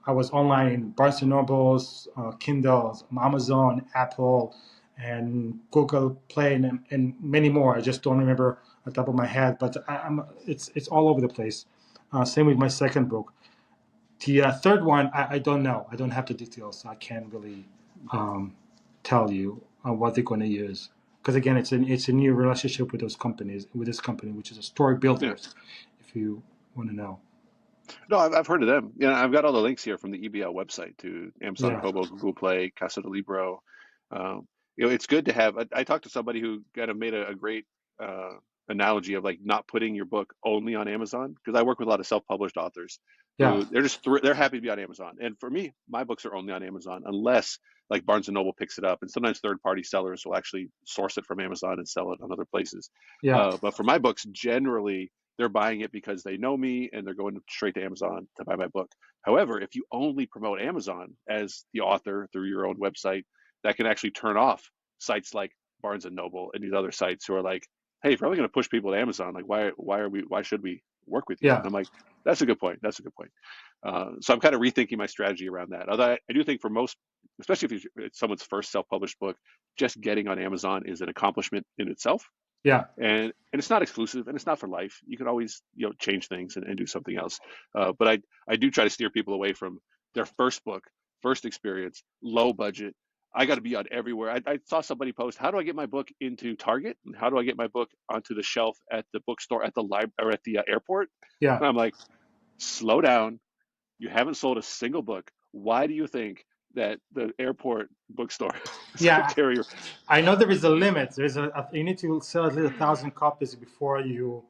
I was online in Barnes and Nobles, Kindles, Amazon, Apple, and Google Play, and many more. I just don't remember on top of my head, but it's all over the place. Same with my second book. The third one, I don't know. I don't have the details, so I can't really tell you what they're going to use. Because again, it's a new relationship with those companies, with this company, which is a Story Yeah. Builders, if you want to know. No, I've heard of them. I've got all the links here from the EBL website to Amazon Yeah, Kobo, Google Play, Casa de Libro. Um, it's good to have. I talked to somebody who kind of made a great uh, analogy of like not putting your book only on Amazon, because I work with a lot of self-published authors yeah, who they're happy to be on Amazon. And for me, my books are only on Amazon unless like Barnes and Noble picks it up, and sometimes third-party sellers will actually source it from Amazon and sell it on other places. yeah, But for my books, generally they're buying it because they know me and they're going straight to Amazon to buy my book. However, if you only promote Amazon as the author through your own website, that can actually turn off sites like Barnes and Noble and these other sites who are like, "Hey, if you're only going to push people to Amazon, like why should we work with you?" yeah, And I'm like, "That's a good point. That's a good point." So I'm kind of rethinking my strategy around that. Although I do think for most, especially if it's someone's first self-published book, just getting on Amazon is an accomplishment in itself, yeah, and it's not exclusive and it's not for life. You can always change things and do something else. But I do try to steer people away from their first book, first experience, low budget. I got to be on everywhere. I saw somebody post, how do I get my book into Target, and how do I get my book onto the shelf at the bookstore, at the library, or at the airport? yeah, And I'm like, slow down. You haven't sold a single book. Why do you think that the airport bookstore is going to yeah. carry? I know there is a limit. You need to sell at least 1,000 copies before you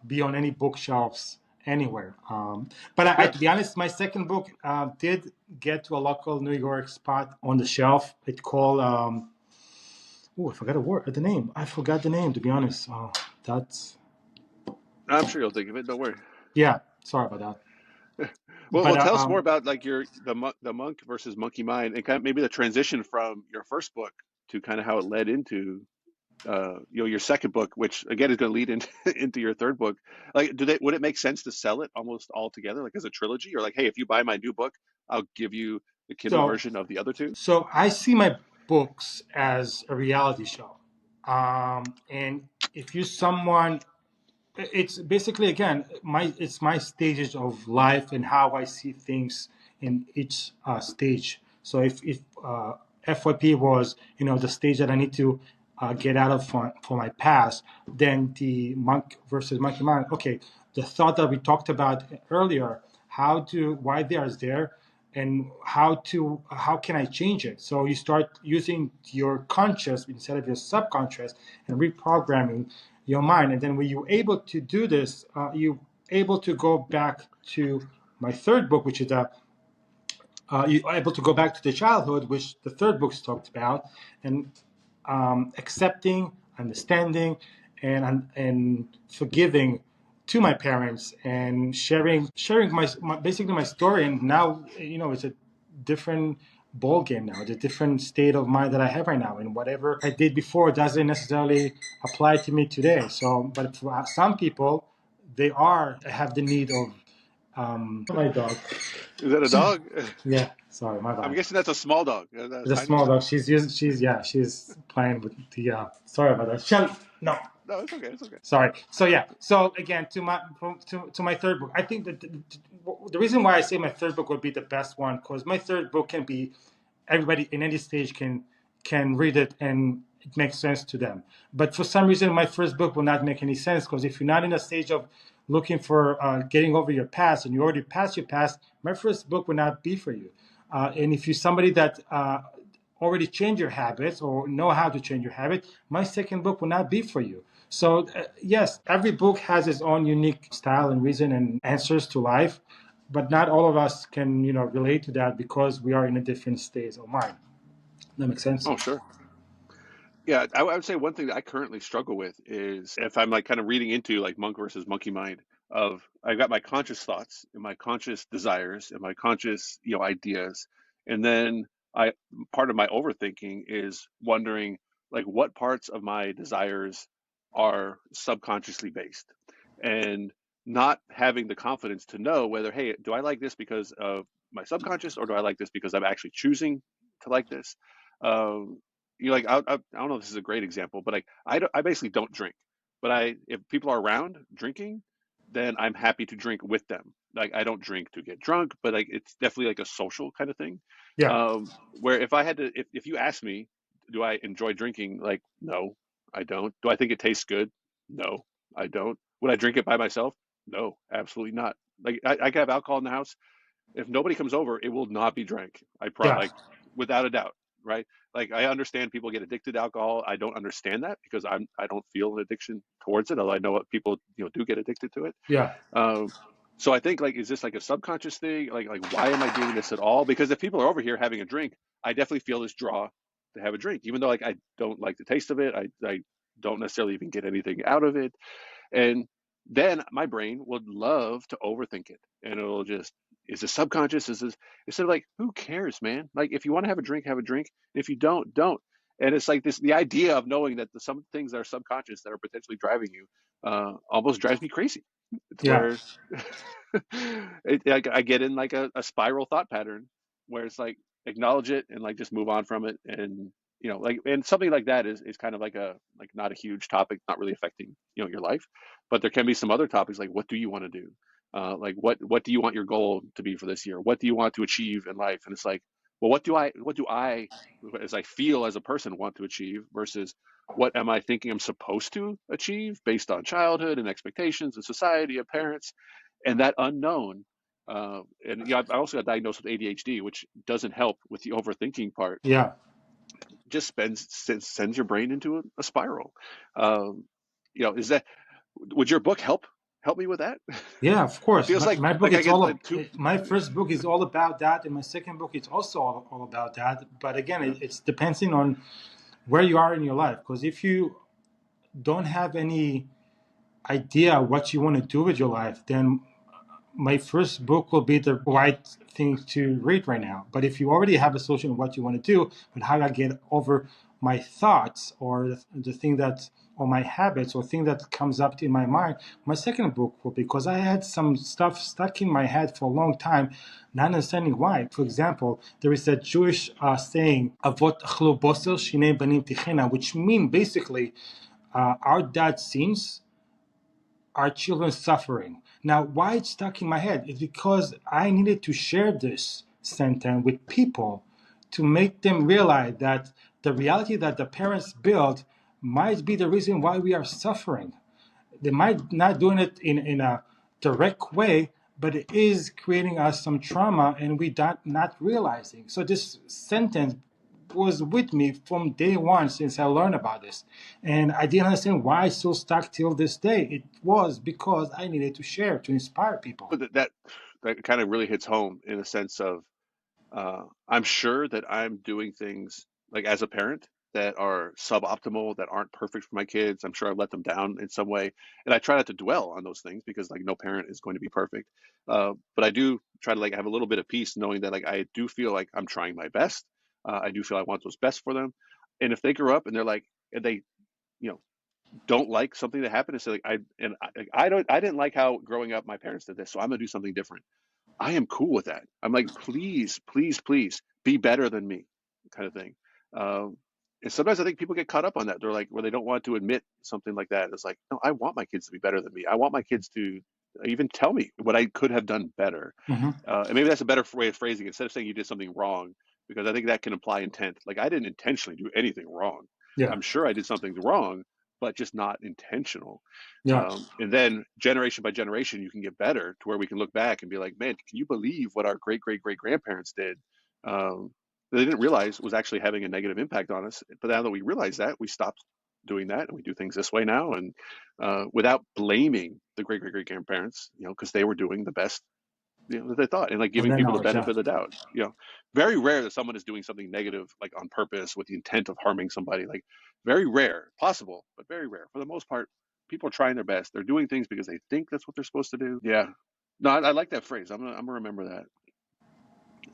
be on any bookshelves anywhere. But Yeah. to be honest, my second book did get to a local New York spot on the shelf. It's called I forgot the name. I forgot the name, to be honest. That's I'm sure you'll think of it. Don't worry. yeah. Sorry about that. Well, But tell us more about like the monk versus monkey mind, and kind of maybe the transition from your first book to kind of how it led into your second book, which again is going to lead into into your third book. Like, would it make sense to sell it almost all together, like as a trilogy, or like, hey, if you buy my new book, I'll give you the Kindle so version of the other two? so I see my books as a reality show, and if you're someone it's basically, again, it's my stages of life and how I see things in each stage. So if FYP was, the stage that I need to get out of for my past, then the monk versus monkey mind. Okay, the thought that we talked about earlier, why there is there, and how can I change it? So you start using your conscious instead of your subconscious and reprogramming your mind. And then when you're able to do this, you're able to go back to my third book, which is you're able to go back to the childhood, which the third book talked about, and accepting, understanding, and forgiving to my parents, and sharing my basically my story. And now, it's a different ball game now. It's a different state of mind that I have right now, and whatever I did before doesn't necessarily apply to me today. So, but for some people, they have the need of my dog. Is that a dog? Yeah, sorry, my I'm bad. guessing that's a small dog. It's a Tiny small dog. dog. She's playing with the. Sorry about that. Shelly, no. No, it's okay. It's okay. Sorry. So yeah. So again, to my third book, I think that the reason why I say my third book would be the best one, because my third book can be, everybody in any stage can read it and it makes sense to them. But for some reason, my first book will not make any sense, because if you're not in a stage of looking for getting over your past and you already passed your past, my first book will not be for you. And if you're somebody that already changed your habits or know how to change your habit, my second book will not be for you. So yes, every book has its own unique style and reason and answers to life, but not all of us can relate to that because we are in a different state of mind. That makes sense? Oh, sure. Yeah, I would say one thing that I currently struggle with is if I'm like kind of reading into like monk versus monkey mind of I've got my conscious thoughts and my conscious desires and my conscious, ideas. And then I part of my overthinking is wondering like what parts of my desires are subconsciously based and not having the confidence to know whether, hey, do I like this because of my subconscious or do I like this because I'm actually choosing to like this? Um, like I don't know if this is a great example, but like I basically don't drink, but if people are around drinking, then I'm happy to drink with them. Like I don't drink to get drunk, but like it's definitely like a social kind of thing. Yeah, Where if I had to, if you ask me, do I enjoy drinking? Like no, I don't. Do I think it tastes good? No, I don't. Would I drink it by myself? No, absolutely not. Like I can have alcohol in the house. If nobody comes over, it will not be drank. yeah, Like without a doubt, right? Like I understand people get addicted to alcohol. I don't understand that because I don't feel an addiction towards it, although I know what people do get addicted to it. yeah, Um, so I think like is this like a subconscious thing? Like why am I doing this at all? Because if people are over here having a drink, I definitely feel this draw to have a drink, even though like I don't like the taste of it. I don't necessarily even get anything out of it. And then my brain would love to overthink it. And it'll just, is this subconscious? Is this, instead of like, who cares, man? Like, if you want to have a drink, have a drink. If you don't, don't. And it's like this, the idea of knowing that some things that are subconscious that are potentially driving you almost drives me crazy. It's yeah, where I get in like a spiral thought pattern where it's like acknowledge it and like just move on from it. And, like, and something like that is kind of like like not a huge topic, not really affecting, your life, but there can be some other topics like, what do you want to do? Like what do you want your goal to be for this year? What do you want to achieve in life? And it's like, well, what do I, as I feel as a person, want to achieve versus what am I thinking I'm supposed to achieve based on childhood and expectations and society and parents and that unknown. And I also got diagnosed with ADHD, which doesn't help with the overthinking part. yeah, Just sends your brain into a spiral. Um, is that would your book help me with that? yeah. Of It course, feels my book like I is get like two. my first book is all about that, and my second book is also all about that. But again, Yeah, it's depending on where you are in your life. Because if you don't have any idea what you want to do with your life, then my first book will be the right thing to read right now. But if you already have a solution of what you want to do, and how I get over my thoughts or the thing that, or my habits or thing that comes up in my mind, my second book will be, because I had some stuff stuck in my head for a long time, not understanding why. For example, there is a Jewish saying, "Avot achlu bosel shinei banim tichena," which means basically our dad sins our children suffering. Now, why it's stuck in my head is because I needed to share this sentence with people to make them realize that the reality that the parents build might be the reason why we are suffering. They might not doing it in a direct way, but it is creating us some trauma and we not realizing. So this sentence was with me from day one since I learned about this. And I didn't understand why it's so stuck till this day. It was because I needed to share, to inspire people. But that kind of really hits home in a sense of I'm sure that I'm doing things like as a parent that are suboptimal, that aren't perfect for my kids. I'm sure I've let them down in some way, and I try not to dwell on those things because like no parent is going to be perfect. But I do try to like have a little bit of peace, knowing that like I do feel like I'm trying my best. I do feel I want what's best for them, and if they grow up and they're like and they you know don't like something that happened and say like I didn't like how growing up my parents did this, so I'm gonna do something different. I am cool with that. I'm like, please, please, please be better than me, kind of thing. Um, and sometimes I think people get caught up on that. They're like, where they don't want to admit something like that. It's like, no, I want my kids to be better than me. I want my kids to even tell me what I could have done better. Mm-hmm. And maybe that's a better way of phrasing it instead of saying you did something wrong, because I think that can imply intent. Like I didn't intentionally do anything wrong. Yeah. I'm sure I did something wrong, but just not intentional. Yeah. And then generation by generation, you can get better to where we can look back and be like, man, can you believe what our great great great grandparents did? Um, they didn't realize was actually having a negative impact on us. But now that we realize that, we stopped doing that and we do things this way now, and without blaming the great great great grandparents, because they were doing the best that they thought, and like And giving then people the knowledge. benefit Yeah. of the doubt. Very rare that someone is doing something negative like on purpose with the intent of harming somebody. Like very rare, possible, but very rare. For the most part, people are trying their best. They're doing things because they think that's what they're supposed to do. Yeah. No, I like that phrase. I'm gonna remember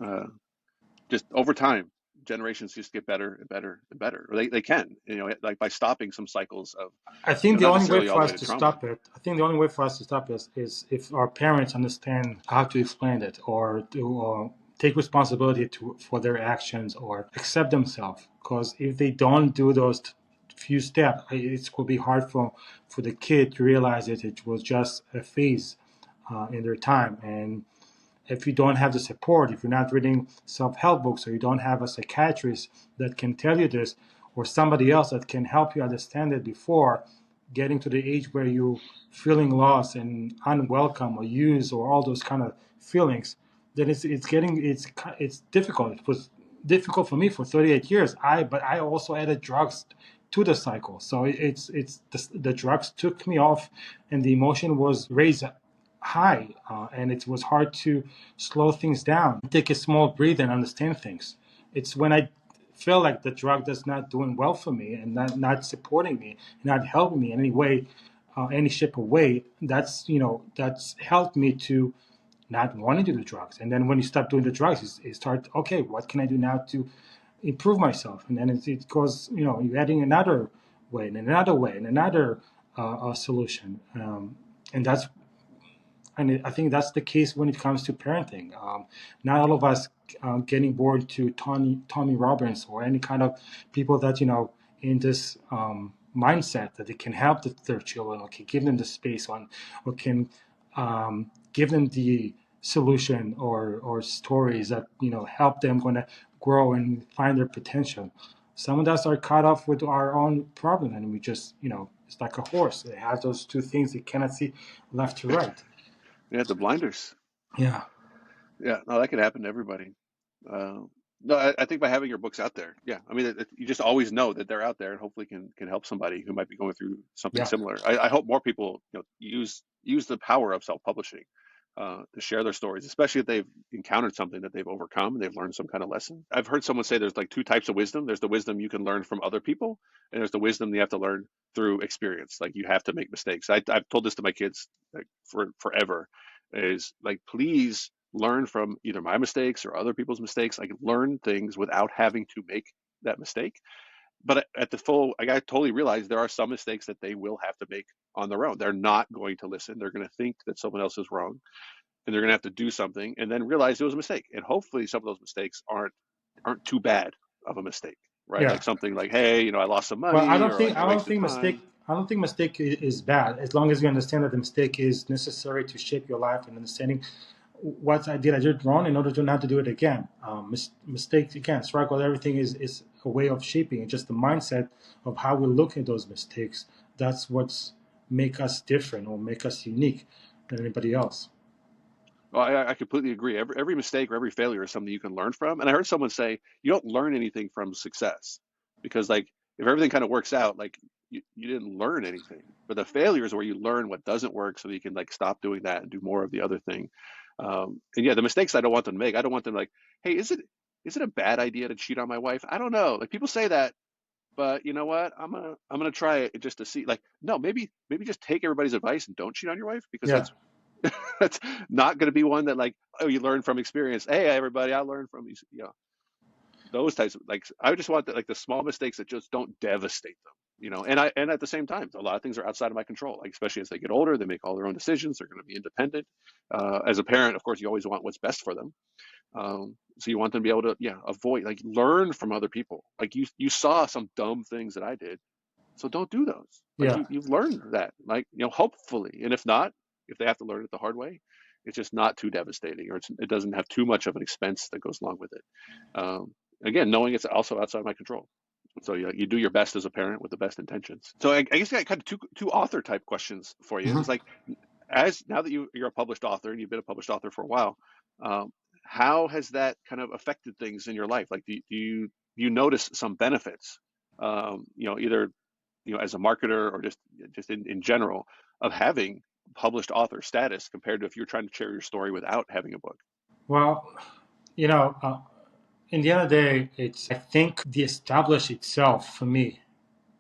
that. Just over time, generations just get better and better and better. Or they can, like by stopping some cycles of, I think the not only way necessarily all for the way us to to trauma. stop it, I think the only way for us to stop this is if our parents understand how to explain it or to take responsibility for their actions or accept themselves. Because if they don't do those few steps, it will be hard for the kid to realize that it was just a phase in their time. And if you don't have the support, if you're not reading self-help books, or you don't have a psychiatrist that can tell you this, or somebody else that can help you understand it before getting to the age where you feeling lost and unwelcome or used or all those kind of feelings, then it's difficult. It was difficult for me for 38 years. But I also added drugs to the cycle. So it's the drugs took me off, and the emotion was raised high, and it was hard to slow things down, take a small breathe, and understand things. It's when I feel like the drug is not doing well for me and not supporting me, not helping me in any way, any shape or way. That's helped me to not wanting to do drugs. And then when you stop doing the drugs, you start, okay, what can I do now to improve myself? And then it goes, you're adding another way and another way and another solution. And that's and I think that's the case when it comes to parenting. Not all of us getting bored to Tommy Robbins or any kind of people that in this mindset that they can help their children or can give them the space on or can give them the solution or stories that help them gonna grow and find their potential. Some of us are caught up with our own problem and we just it's like a horse. It has those two things it cannot see left to right. Yeah, the blinders. Yeah, Yeah, no, that can happen to everybody. Uh, no, I think by having your books out there, yeah, I mean, you just always know that they're out there and hopefully can help somebody who might be going through something yeah, similar. I hope more people, use the power of self-publishing to share their stories, especially if they've encountered something that they've overcome and they've learned some kind of lesson. I've heard someone say there's like two types of wisdom. There's the wisdom you can learn from other people, and there's the wisdom you have to learn through experience. Like you have to make mistakes. I've told this to my kids like for forever, is like please learn from either my mistakes or other people's mistakes. Like learn things without having to make that mistake. But at the full, like I totally realize there are some mistakes that they will have to make on their own. They're not going to listen. They're going to think that someone else is wrong, and they're going to have to do something, and then realize it was a mistake. And hopefully, some of those mistakes aren't too bad of a mistake, right? yeah. Like something like, hey, I lost some Well, money, or like I I don't wasted think mistake. time. I don't think mistake is bad as long as you understand that the mistake is necessary to shape your life and understanding what I did wrong in order to not to do it again. Mistakes again, struggle, everything is a way of shaping. It's just the mindset of how we look at those mistakes. That's what's make us different or make us unique than anybody else. Well, I completely agree. Every mistake or every failure is something you can learn from. And I heard someone say you don't learn anything from success because, like, if everything kind of works out, like you didn't learn anything. But the failure is where you learn what doesn't work, so that you can like stop doing that and do more of the other thing. And yeah, the mistakes I don't want them to make. I don't want them like, hey, is it a bad idea to cheat on my wife? I don't know. Like people say that, but you know what? I'm gonna try it just to see. Like, no, maybe just take everybody's advice and don't cheat on your wife because Yeah. that's not going to be one that like, oh, you learn from experience. Hey, everybody, I learned from these, those types of like, I just want that, like the small mistakes that just don't devastate them, and at the same time, a lot of things are outside of my control, like especially as they get older, they make all their own decisions. They're going to be independent. As a parent, of course, you always want what's best for them. So you want them to be able to, avoid, like learn from other people. Like you saw some dumb things that I did, so don't do those. Like Yeah. you've learned that, like, hopefully. And if not, if they have to learn it the hard way, it's just not too devastating, or it doesn't have too much of an expense that goes along with it. Again, knowing it's also outside my control. So you do your best as a parent with the best intentions. So I guess I got kind of two author type questions for you. It's Mhm. like, as now that you're a published author and you've been a published author for a while, um, how has that kind of affected things in your life? Like, do you notice some benefits? Either as a marketer or just in general, of having published author status compared to if you're trying to share your story without having a book. Well, you know, uh, in the end of the day, it's I think the established itself for me,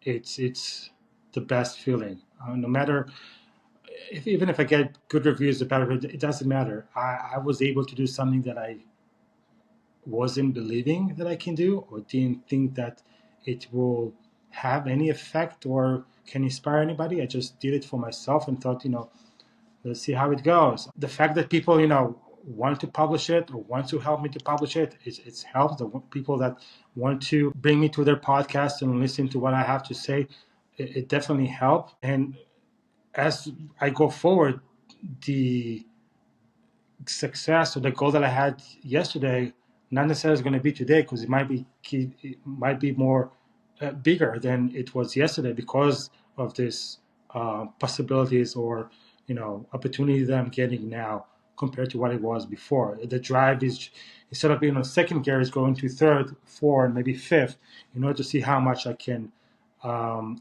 it's the best feeling. No matter even if I get good reviews about it, it doesn't matter. I was able to do something that I wasn't believing that I can do, or didn't think that it will have any effect or can inspire anybody. I just did it for myself and thought, let's see how it goes. The fact that people, want to publish it or want to help me to publish it, it's helped. The people that want to bring me to their podcast and listen to what I have to say, it definitely helped. And as I go forward, the success or the goal that I had yesterday, not necessarily going to be today because it might be more bigger than it was yesterday because of this possibilities or opportunity that I'm getting now compared to what it was before. The drive is instead of being on second gear is going to third, fourth, and maybe fifth in order to see how much I can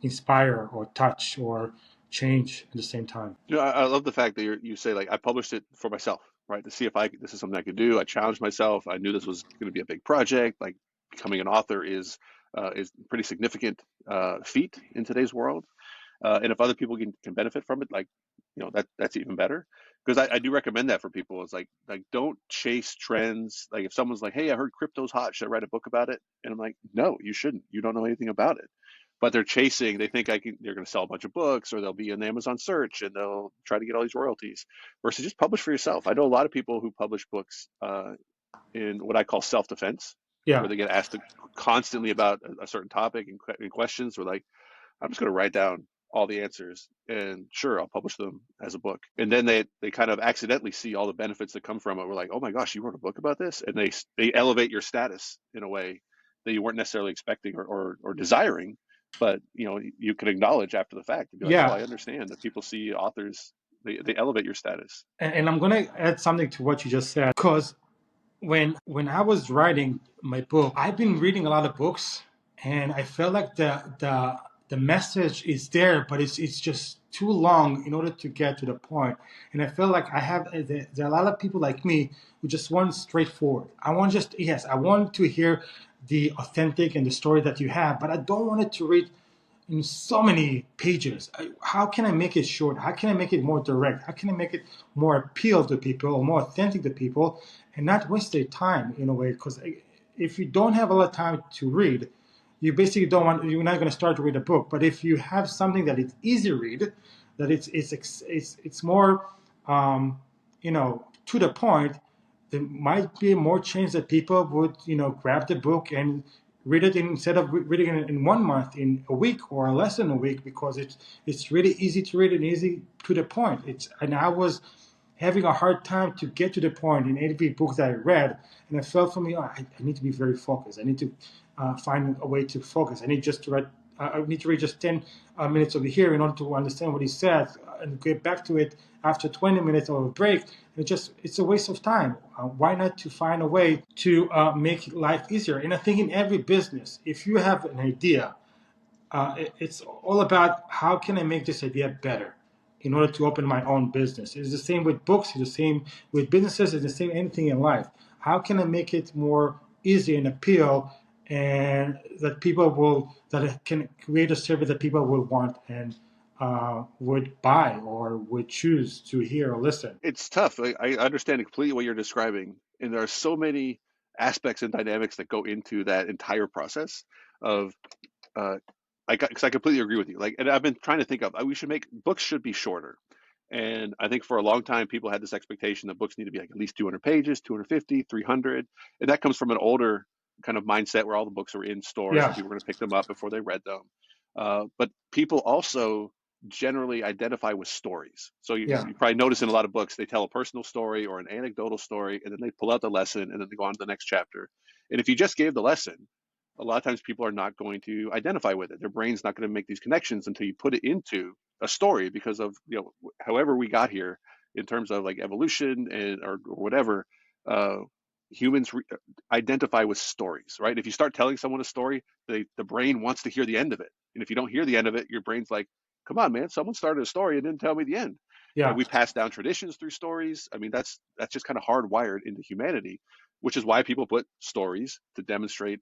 inspire or touch or change at the same time. I love the fact that you say, like, I published it for myself, right? To see if this is something I could do. I challenged myself. I knew this was going to be a big project. Like, becoming an author is a pretty significant feat in today's world. And if other people can benefit from it, like, that's even better. Because I do recommend that for people. It's like don't chase trends. Like if someone's like, hey, I heard crypto's hot, should I write a book about it? And I'm like, no, you shouldn't. You don't know anything about it. But they're chasing, they think they're going to sell a bunch of books, or they'll be in the Amazon search and they'll try to get all these royalties, versus just publish for yourself. I know a lot of people who publish books in what I call self-defense, Yeah. where they get asked constantly about a certain topic and questions. Where like, I'm just going to write down all the answers, and sure, I'll publish them as a book. And then they kind of accidentally see all the benefits that come from it. We're like, oh my gosh, you wrote a book about this, and they elevate your status in a way that you weren't necessarily expecting or desiring. But you can acknowledge after the fact and be like, oh, Yeah. I understand that people see authors, they elevate your status. And I'm going to add something to what you just said because when I was writing my book, I've been reading a lot of books, and I felt like the message is there, but it's just too long in order to get to the point. And I feel like there are a lot of people like me who just want straightforward. I want to hear the authentic and the story that you have, but I don't want it to read in so many pages. How can I make it short? How can I make it more direct? How can I make it more appeal to people or more authentic to people and not waste their time in a way? Because if you don't have a lot of time to read, you basically you're not going to start to read a book. But if you have something that is easy to read, that it's more, to the point, there might be more chance that people would, grab the book and read it instead of reading it in 1 month, in a week or less than a week, because it's really easy to read and easy to the point. And I was having a hard time to get to the point in every book that I read, and I felt for me, I need to be very focused. I need to find a way to focus. I need to read just 10 minutes over here in order to understand what he said and get back to it after 20 minutes of a break. It's a waste of time. Why not to find a way to make life easier? And I think in every business, if you have an idea, it's all about how can I make this idea better in order to open my own business. It's the same with books, it's the same with businesses, it's the same anything in life. How can I make it more easy and appeal, and that can create a service that people will want and would buy or would choose to hear or listen. It's tough. I understand completely what you're describing, and there are so many aspects and dynamics that go into that entire process of uh, because I completely agree with you. Like, and I've been trying to think of we should make books should be shorter, and I think for a long time people had this expectation that books need to be like at least 200 pages, 250, 300, and that comes from an older kind of mindset where all the books were in stores and Yeah, people were going to pick them up before they read them. But people also generally identify with stories. So yeah, you probably notice in a lot of books they tell a personal story or an anecdotal story, and then they pull out the lesson and then they go on to the next chapter. And if you just gave the lesson, a lot of times people are not going to identify with it. Their brain's not going to make these connections until you put it into a story because of however we got here in terms of like evolution and or whatever. Uh, humans identify with stories, right? If you start telling someone a story, the brain wants to hear the end of it, and if you don't hear the end of it, your brain's like, "Come on, man! Someone started a story and didn't tell me the end." And yeah, we pass down traditions through stories. I mean, that's just kind of hardwired into humanity, which is why people put stories to demonstrate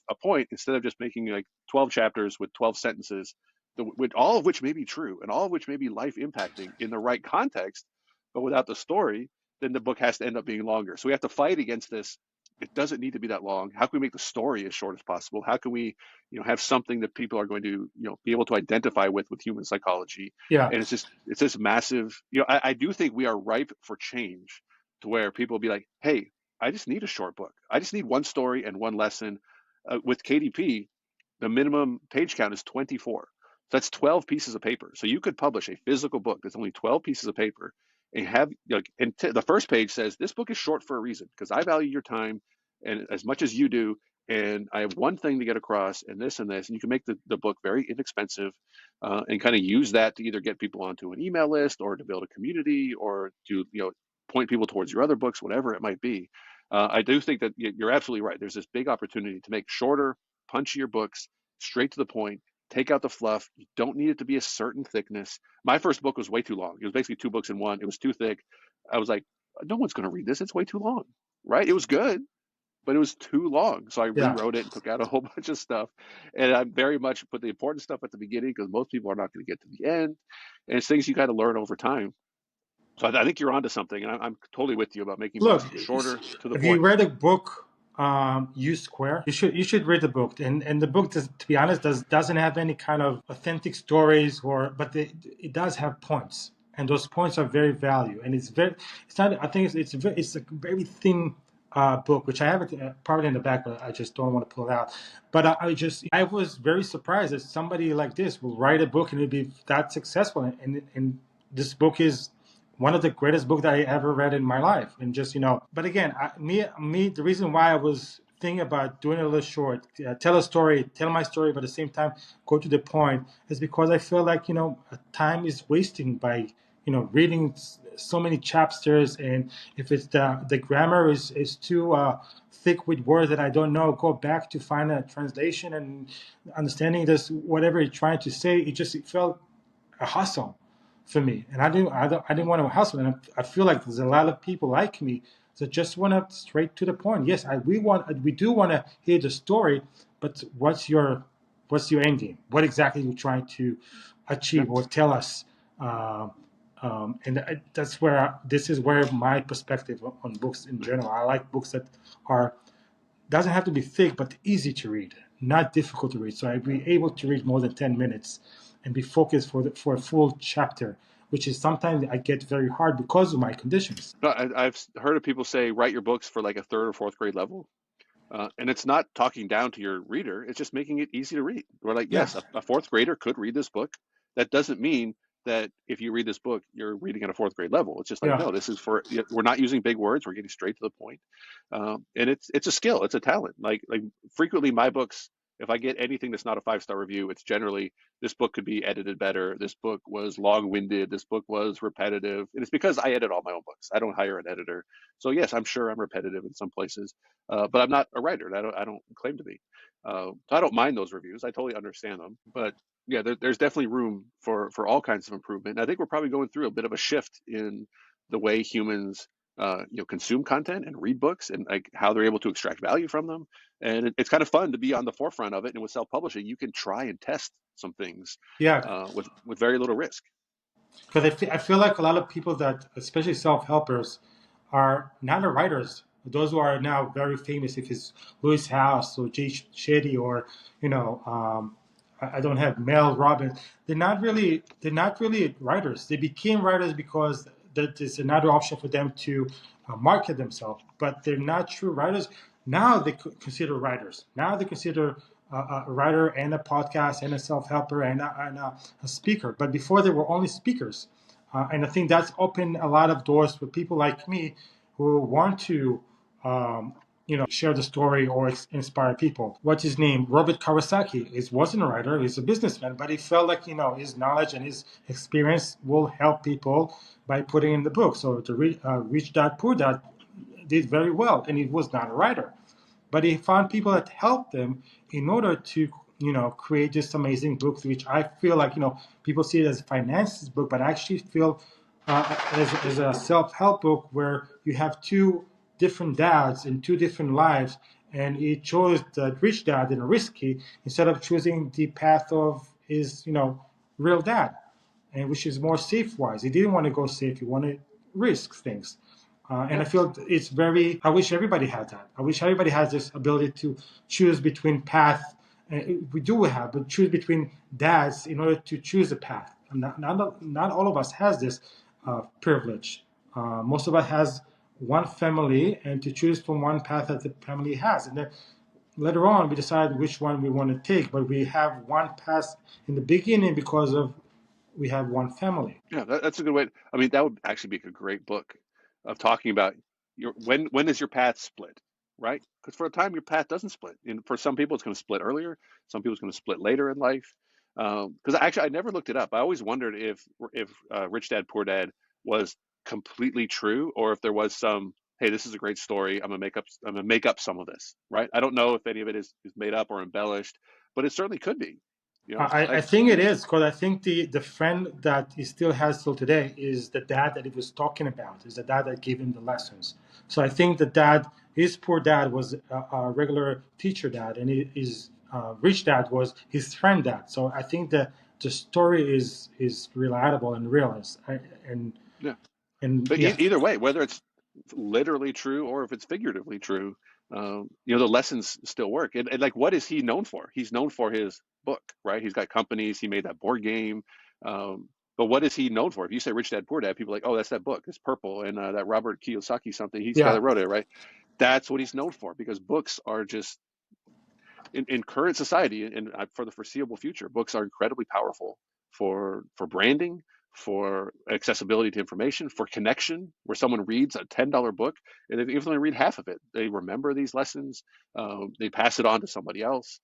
a point instead of just making like 12 chapters with 12 sentences, with all of which may be true and all of which may be life impacting in the right context, but without the story, then the book has to end up being longer. So we have to fight against this. It doesn't need to be that long. How can we make the story as short as possible? How can we, have something that people are going to, be able to identify with human psychology? yeah, And it's this massive, I do think we are ripe for change to where people will be like, hey, I just need a short book. I just need one story and one lesson. With KDP, the minimum page count is 24. So that's 12 pieces of paper. So you could publish a physical book that's only 12 pieces of paper and have, the first page says, this book is short for a reason because I value your time and as much as you do. And I have one thing to get across and this and this. And you can make the book very inexpensive and kind of use that to either get people onto an email list or to build a community or to, point people towards your other books, whatever it might be. I do think that you're absolutely right. There's this big opportunity to make shorter, punchier books, straight to the point, take out the fluff. You don't need it to be a certain thickness. My first book was way too long. It was basically two books in one. It was too thick. I was like, no one's going to read this. It's way too long, right? It was good, but it was too long. So I yeah. rewrote it and took out a whole bunch of stuff. And I very much put the important stuff at the beginning because most people are not going to get to the end. And it's things you got to learn over time. So I think you're onto something, and I'm totally with you about making Look, books shorter to the if you point. read a book, "You Square," you should read the book. And the book, to be honest, doesn't have any kind of authentic stories, but it does have points, and those points are very value. And it's not. I think it's a very thin book, which I have it probably in the back, but I just don't want to pull it out. But I was very surprised that somebody like this will write a book and it'll be that successful. And this book is one of the greatest books that I ever read in my life. And but again, the reason why I was thinking about doing it a little short, tell a story, tell my story, but at the same time go to the point, is because I feel like time is wasting by reading so many chapters, and if it's the grammar is too thick with words that I don't know, go back to find a translation and understanding this whatever you're trying to say. It felt a hustle for me, and I didn't want to hustle. And I feel like there's a lot of people like me that just want to straight to the point. Yes, we do want to hear the story, but what's your end game? What exactly are you trying to Yeah. achieve or tell us? And that's where this is where my perspective on books in general. I like books that are doesn't have to be thick, but easy to read, not difficult to read. So I'd be able to read more than 10 minutes and be focused for a full chapter, which is sometimes I get very hard because of my conditions. No, I've heard of people say write your books for like a third or fourth grade level. And it's not talking down to your reader. It's just making it easy to read. We're like, Yeah, yes, a fourth grader could read this book. That doesn't mean that if you read this book, you're reading at a fourth grade level. It's just like, yeah, no, this is for, we're not using big words. We're getting straight to the point. And it's a skill. It's a talent. Like frequently my books, if I get anything that's not a 5-star review, it's generally this book could be edited better. This book was long-winded. This book was repetitive. And it's because I edit all my own books. I don't hire an editor. So yes, I'm sure I'm repetitive in some places, but I'm not a writer. I don't claim to be. So I don't mind those reviews. I totally understand them. But yeah, there's definitely room for all kinds of improvement. And I think we're probably going through a bit of a shift in the way humans consume content and read books, and like how they're able to extract value from them. And it's kind of fun to be on the forefront of it. And with self-publishing, you can try and test some things yeah. with very little risk. Because I feel like a lot of people that, especially self-helpers, are not writers. Those who are now very famous, if it's Lewis House or Jay Shetty or I don't have Mel Robbins. They're not really writers. They became writers because that is another option for them to market themselves. But they're not true writers. Now they consider writers. Now they consider a writer and a podcast and a self-helper and a speaker. But before they were only speakers. And I think that's opened a lot of doors for people like me who want to, share the story or inspire people. What's his name? Robert Kawasaki. He wasn't a writer. He's a businessman, but he felt like his knowledge and his experience will help people by putting in the book. So the Rich Dad Poor Dad did very well, and he was not a writer, but he found people that helped him in order to create this amazing book, which I feel like people see it as a finances book, but I actually feel as a self-help book where you have two different dads in two different lives, and he chose the rich dad and risky instead of choosing the path of his real dad, and which is more safe wise. He didn't want to go safe, he wanted risk things. And I Yeah, feel it's very. I wish everybody had that. I wish everybody has this ability to choose between path. We do have, but choose between dads in order to choose a path. And not all of us has this privilege. Most of us has one family, and to choose from one path that the family has, and then later on we decide which one we want to take. But we have one path in the beginning because of we have one family. yeah, that's a good way. I mean, that would actually be a great book of talking about when is your path split, right? Because for a time your path doesn't split, and for some people it's going to split earlier. Some people it's going to split later in life. Because actually I never looked it up. I always wondered if Rich Dad Poor Dad was completely true, or if there was some, hey, this is a great story. I'm gonna make up some of this, right? I don't know if any of it is made up or embellished, but it certainly could be. You know, I think it is because I think the friend that he still has till today is the dad that he was talking about, is the dad that gave him the lessons. So I think the dad, his poor dad was a regular teacher dad, and his rich dad was his friend dad. So I think that the story is reliable and real, and yeah. and But yeah, either way, whether it's literally true or if it's figuratively true, the lessons still work. And like, what is he known for? He's known for his book, right? He's got companies. He made that board game. But what is he known for? If you say Rich Dad Poor Dad, people are like, oh, that's that book. It's purple, and that Robert Kiyosaki something. He's the guy yeah, that wrote it, right? That's what he's known for because books are just in current society and for the foreseeable future, books are incredibly powerful for branding, for accessibility to information, for connection. Where someone reads a $10 book and if they only read half of it, they remember these lessons. They pass it on to somebody else.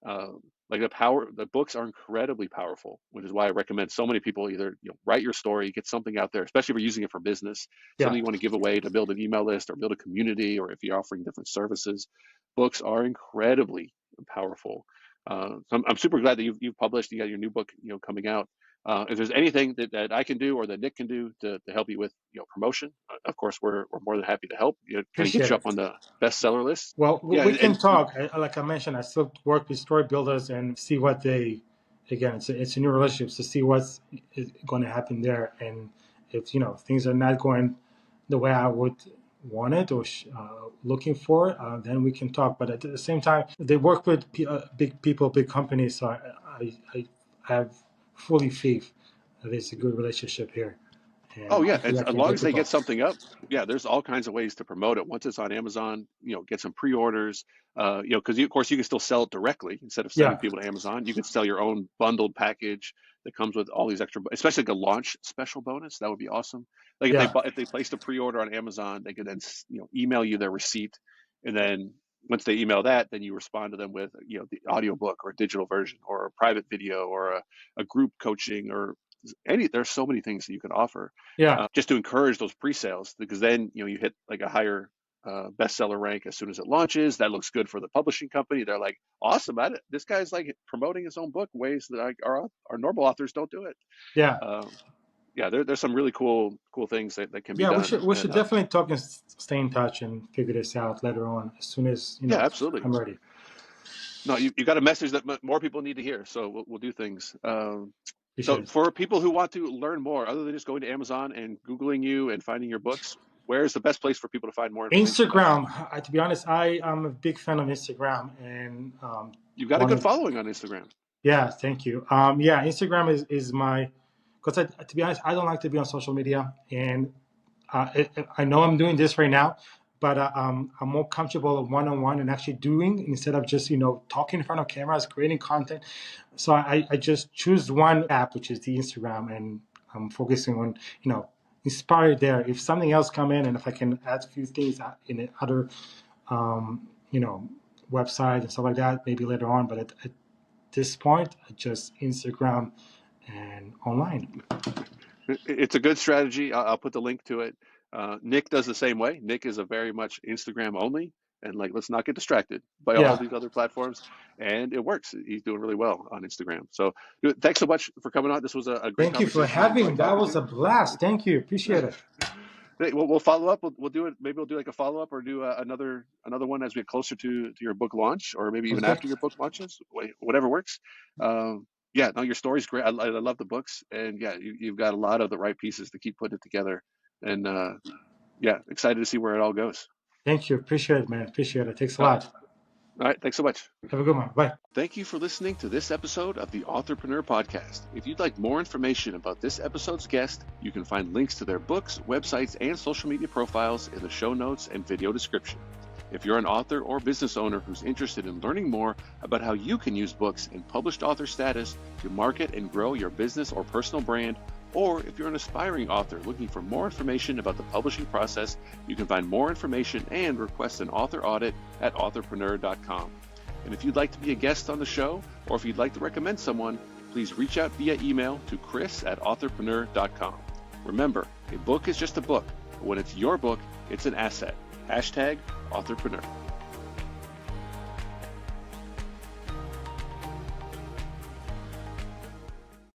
Uh, like the books are incredibly powerful, which is why I recommend so many people either write your story, get something out there, especially if you're using it for business, yeah. something you want to give away to build an email list or build a community, or if you're offering different services. Books are incredibly powerful. So I'm super glad that you've published. You got your new book, coming out. If there's anything that I can do or that Nick can do to help you with, promotion, of course we're more than happy to help. Kind of get Appreciate you up it. on the bestseller list. Well, Yeah, we can and talk. Like I mentioned, I still work with story builders and see what they. Again, it's a new relationship to see what's going to happen there, and if things are not going the way I would want it or looking for, then we can talk. But at the same time, they work with big people, big companies, so I have fully faith that there's a good relationship here, And Oh yeah, hopefully I as can long get as the they get book. something up, yeah, there's all kinds of ways to promote it. Once it's on Amazon, get some pre-orders. Because of course you can still sell it directly instead of sending Yeah, people to Amazon. You could sell your own bundled package that comes with all these extra, especially like a launch special bonus. That would be awesome. Like yeah, if they placed a pre-order on Amazon, they could then email you their receipt, and then once they email that, then you respond to them with the audiobook or a digital version or a private video or a group coaching or there's so many things that you can offer yeah, just to encourage those pre-sales, because then you hit like a higher bestseller rank as soon as it launches. That looks good for the publishing company. They're like, awesome, this guy's like promoting his own book ways that our normal authors don't do it. yeah. Yeah, there's some really cool things that can be Yeah, done. we should And definitely talk and stay in touch and figure this out later on as soon as yeah, absolutely. I'm ready. No, you got a message that more people need to hear, so we'll do things. So Appreciate it. for people who want to learn more, other than just going to Amazon and Googling you and finding your books, where's the best place for people to find more information about you? Instagram. To be honest, I am a big fan of Instagram, and You've got a one good of following on Instagram. yeah, thank you. Yeah, Instagram is my because to be honest, I don't like to be on social media, and I know I'm doing this right now, but I'm more comfortable one-on-one and actually doing instead of just talking in front of cameras, creating content. So I just choose one app, which is the Instagram, and I'm focusing on inspired there. If something else come in, and if I can add a few things in other websites and stuff like that, maybe later on. But at this point, just Instagram and online. It's a good strategy. I'll put the link to it. Nick does the same way. Nick is a very much Instagram only, and like let's not get distracted by all Yeah. these other platforms. And it works. He's doing really well on Instagram. So thanks so much for coming on. This was a great Thank you for conversation. I having. enjoyed That talking to was you. a blast. Thank you. Appreciate it. Hey, we'll follow up. We'll do it. Maybe we'll do like a follow up or do another one as we get closer to your book launch, or maybe Sounds even good. after your book launches. Whatever works. Yeah, no, your story's great. I love the books, and yeah, you've got a lot of the right pieces to keep putting it together. And yeah, excited to see where it all goes. Thank you. Appreciate it, man. Appreciate it. Thanks a All lot. right, thanks so much. Have a good one. Bye. Thank you for listening to this episode of the Authorpreneur Podcast. If you'd like more information about this episode's guest, you can find links to their books, websites, and social media profiles in the show notes and video description. If you're an author or business owner who's interested in learning more about how you can use books in published author status to market and grow your business or personal brand, or if you're an aspiring author looking for more information about the publishing process, you can find more information and request an author audit at authorpreneur.com. And if you'd like to be a guest on the show, or if you'd like to recommend someone, please reach out via email to chris@authorpreneur.com. Remember, a book is just a book, but when it's your book, it's an asset. #Authorpreneur.